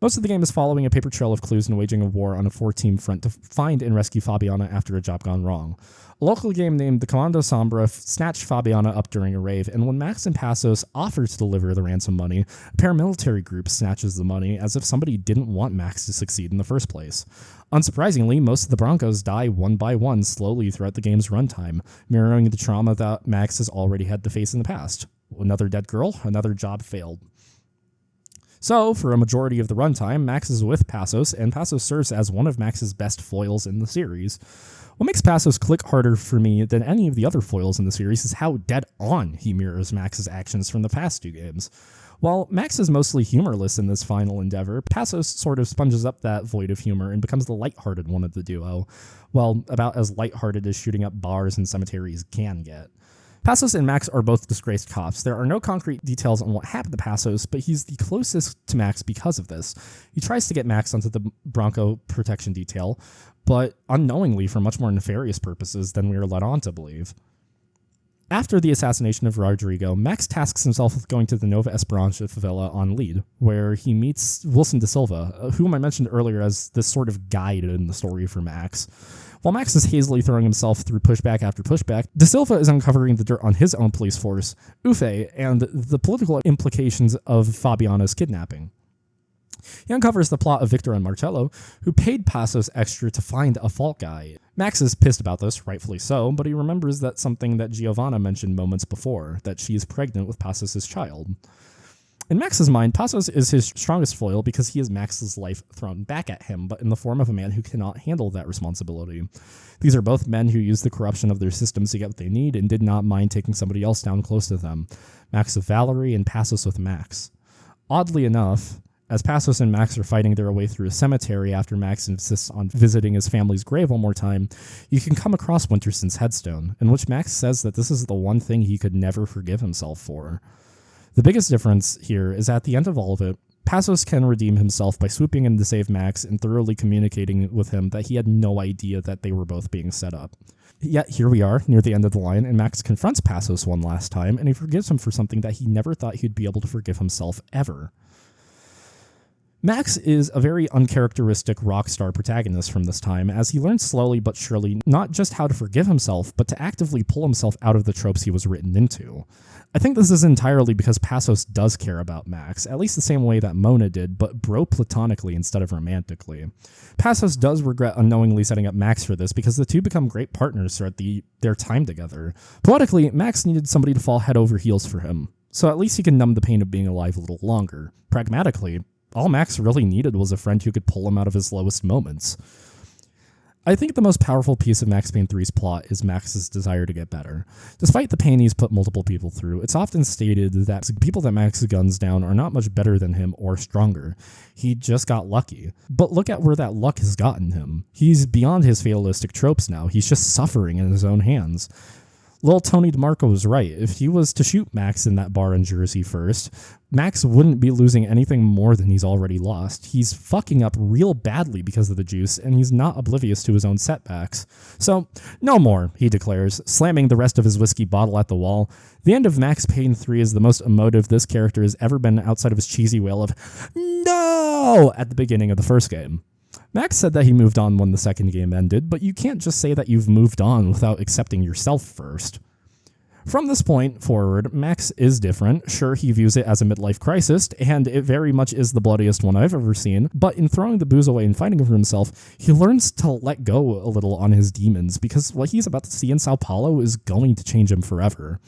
Most of the game is following a paper trail of clues and waging a war on a 4-team front to find and rescue Fabiana after a job gone wrong. A local game named the Comando Sombra snatched Fabiana up during a rave, and when Max and Passos offer to deliver the ransom money, a paramilitary group snatches the money as if somebody didn't want Max to succeed in the first place. Unsurprisingly, most of the Broncos die one by one slowly throughout the game's runtime, mirroring the trauma that Max has already had to face in the past. Another dead girl, another job failed. So, for a majority of the runtime, Max is with Passos, and Passos serves as one of Max's best foils in the series. What makes Passos click harder for me than any of the other foils in the series is how dead-on he mirrors Max's actions from the past 2 games. While Max is mostly humorless in this final endeavor, Passos sort of sponges up that void of humor and becomes the lighthearted one of the duo. Well, about as lighthearted as shooting up bars and cemeteries can get. Passos and Max are both disgraced cops. There are no concrete details on what happened to Passos, but he's the closest to Max because of this. He tries to get Max onto the Bronco protection detail, but unknowingly for much more nefarious purposes than we are led on to believe. After the assassination of Rodrigo, Max tasks himself with going to the Nova Esperança favela on lead, where he meets Wilson da Silva, whom I mentioned earlier as this sort of guide in the story for Max. While Max is hazily throwing himself through pushback after pushback, Da Silva is uncovering the dirt on his own police force, UFE, and the political implications of Fabiana's kidnapping. He uncovers the plot of Victor and Marcello, who paid Passos extra to find a fault guy. Max is pissed about this, rightfully so, but he remembers that something that Giovanna mentioned moments before, that she is pregnant with Passos' child. In Max's mind, Passos is his strongest foil because he has Max's life thrown back at him, but in the form of a man who cannot handle that responsibility. These are both men who use the corruption of their systems to get what they need and did not mind taking somebody else down close to them. Max with Valerie and Passos with Max. Oddly enough, as Passos and Max are fighting their way through a cemetery after Max insists on visiting his family's grave one more time, you can come across Winterson's headstone, in which Max says that this is the one thing he could never forgive himself for. The biggest difference here is at the end of all of it, Passos can redeem himself by swooping in to save Max and thoroughly communicating with him that he had no idea that they were both being set up. Yet here we are, near the end of the line, and Max confronts Passos one last time, and he forgives him for something that he never thought he'd be able to forgive himself ever. Max is a very uncharacteristic rock star protagonist from this time, as he learns slowly but surely not just how to forgive himself, but to actively pull himself out of the tropes he was written into. I think this is entirely because Passos does care about Max, at least the same way that Mona did, but platonically instead of romantically. Passos does regret unknowingly setting up Max for this because the two become great partners throughout their time together. Poetically, Max needed somebody to fall head over heels for him, so at least he can numb the pain of being alive a little longer. Pragmatically, all Max really needed was a friend who could pull him out of his lowest moments. I think the most powerful piece of Max Payne 3's plot is Max's desire to get better. Despite the pain he's put multiple people through, it's often stated that people that Max guns down are not much better than him or stronger. He just got lucky. But look at where that luck has gotten him. He's beyond his fatalistic tropes now. He's just suffering in his own hands. Little Tony DeMarco was right. If he was to shoot Max in that bar in Jersey first, Max wouldn't be losing anything more than he's already lost. He's fucking up real badly because of the juice, and he's not oblivious to his own setbacks. So, no more, he declares, slamming the rest of his whiskey bottle at the wall. The end of Max Payne 3 is the most emotive this character has ever been outside of his cheesy wail of, "No!" at the beginning of the first game. Max said that he moved on when the second game ended, but you can't just say that you've moved on without accepting yourself first. From this point forward, Max is different. Sure, he views it as a midlife crisis, and it very much is the bloodiest one I've ever seen, but in throwing the booze away and fighting for himself, he learns to let go a little on his demons, because what he's about to see in Sao Paulo is going to change him forever.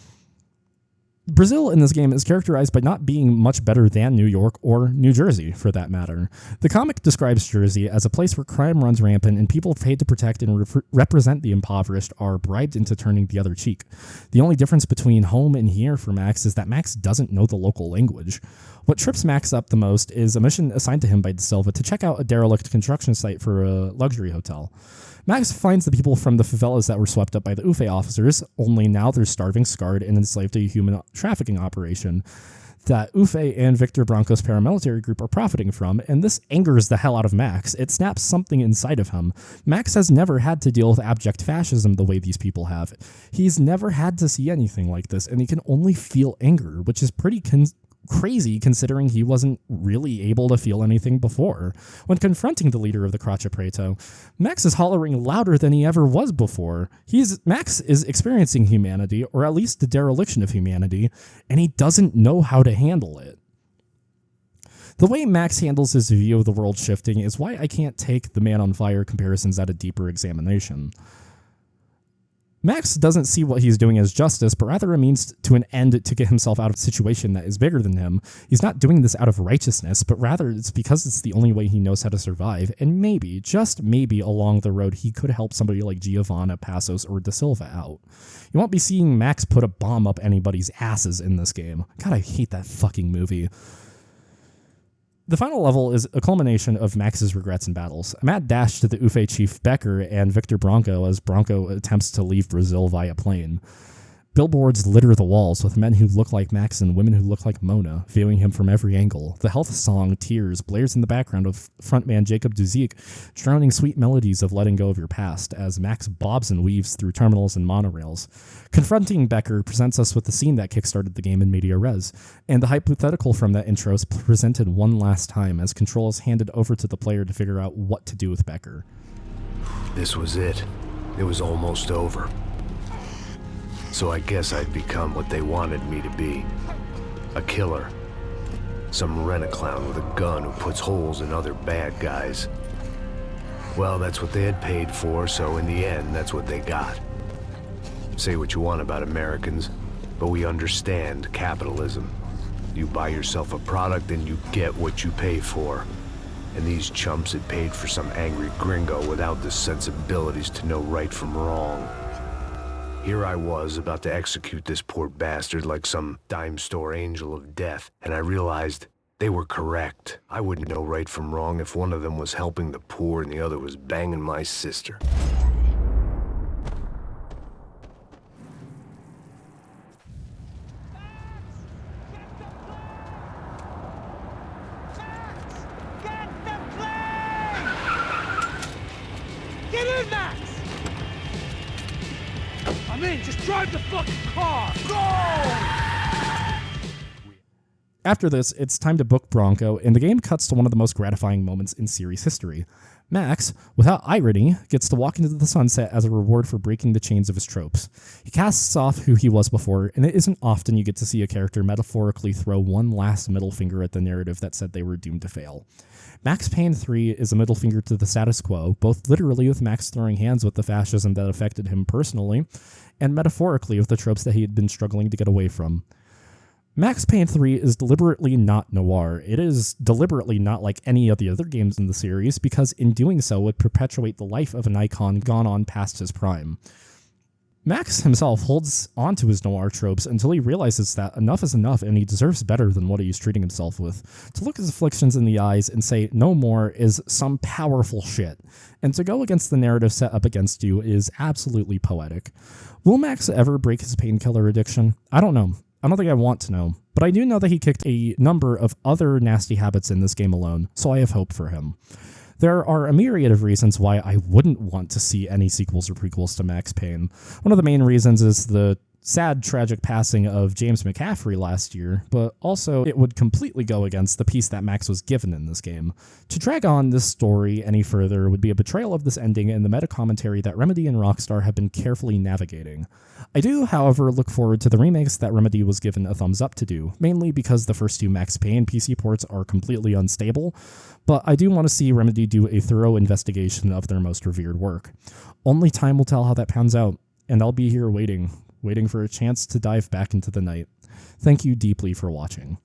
Brazil in this game is characterized by not being much better than New York or New Jersey, for that matter. The comic describes Jersey as a place where crime runs rampant and people paid to protect and represent the impoverished are bribed into turning the other cheek. The only difference between home and here for Max is that Max doesn't know the local language. What trips Max up the most is a mission assigned to him by De Silva to check out a derelict construction site for a luxury hotel. Max finds the people from the favelas that were swept up by the UFE officers, only now they're starving, scarred, and enslaved to a human trafficking operation that UFE and Victor Branco's paramilitary group are profiting from, and this angers the hell out of Max. It snaps something inside of him. Max has never had to deal with abject fascism the way these people have. He's never had to see anything like this, and he can only feel anger, which is pretty crazy considering he wasn't really able to feel anything before. When confronting the leader of the Croce Preto, Max is hollering louder than he ever was before. Max is experiencing humanity, or at least the dereliction of humanity, and he doesn't know how to handle it. The way Max handles his view of the world shifting is why I can't take the Man on Fire comparisons at a deeper examination. Max doesn't see what he's doing as justice, but rather a means to an end to get himself out of a situation that is bigger than him. He's not doing this out of righteousness, but rather it's because it's the only way he knows how to survive, and maybe, just maybe, along the road he could help somebody like Giovanna, Passos, or De Silva out. You won't be seeing Max put a bomb up anybody's asses in this game. God, I hate that fucking movie. The final level is a culmination of Max's regrets and battles. A mad dash to the UFE chief Becker and Victor Branco as Branco attempts to leave Brazil via plane. Billboards litter the walls with men who look like Max and women who look like Mona, viewing him from every angle. The health song Tears blares in the background of frontman Jacob Duzic, drowning sweet melodies of letting go of your past as Max bobs and weaves through terminals and monorails. Confronting Becker presents us with the scene that kickstarted the game in media res, and the hypothetical from that intro is presented one last time as control is handed over to the player to figure out what to do with Becker. This was it. It was almost over. So I guess I'd become what they wanted me to be. A killer. Some rent-a-clown with a gun who puts holes in other bad guys. Well, that's what they had paid for, so in the end, that's what they got. Say what you want about Americans, but we understand capitalism. You buy yourself a product and you get what you pay for. And these chumps had paid for some angry gringo without the sensibilities to know right from wrong. Here I was about to execute this poor bastard like some dime store angel of death, and I realized they were correct. I wouldn't know right from wrong if one of them was helping the poor and the other was banging my sister. Just drive the fucking car! Go! After this, it's time to book Branco, and the game cuts to one of the most gratifying moments in series history. Max, without irony, gets to walk into the sunset as a reward for breaking the chains of his tropes. He casts off who he was before, and it isn't often you get to see a character metaphorically throw one last middle finger at the narrative that said they were doomed to fail. Max Payne 3 is a middle finger to the status quo, both literally with Max throwing hands with the fascism that affected him personally, and metaphorically with the tropes that he had been struggling to get away from. Max Payne 3 is deliberately not noir. It is deliberately not like any of the other games in the series, because in doing so would perpetuate the life of an icon gone on past his prime. Max himself holds onto his noir tropes until he realizes that enough is enough and he deserves better than what he's treating himself with. To look his afflictions in the eyes and say no more is some powerful shit, and to go against the narrative set up against you is absolutely poetic. Will Max ever break his painkiller addiction? I don't know. I don't think I want to know, but I do know that he kicked a number of other nasty habits in this game alone, so I have hope for him. There are a myriad of reasons why I wouldn't want to see any sequels or prequels to Max Payne. One of the main reasons is the sad, tragic passing of James McCaffrey last year, but also it would completely go against the peace that Max was given in this game. To drag on this story any further would be a betrayal of this ending and the meta-commentary that Remedy and Rockstar have been carefully navigating. I do, however, look forward to the remakes that Remedy was given a thumbs up to do, mainly because the first two Max Payne PC ports are completely unstable, but I do want to see Remedy do a thorough investigation of their most revered work. Only time will tell how that pans out, and I'll be here waiting for a chance to dive back into the night. Thank you deeply for watching.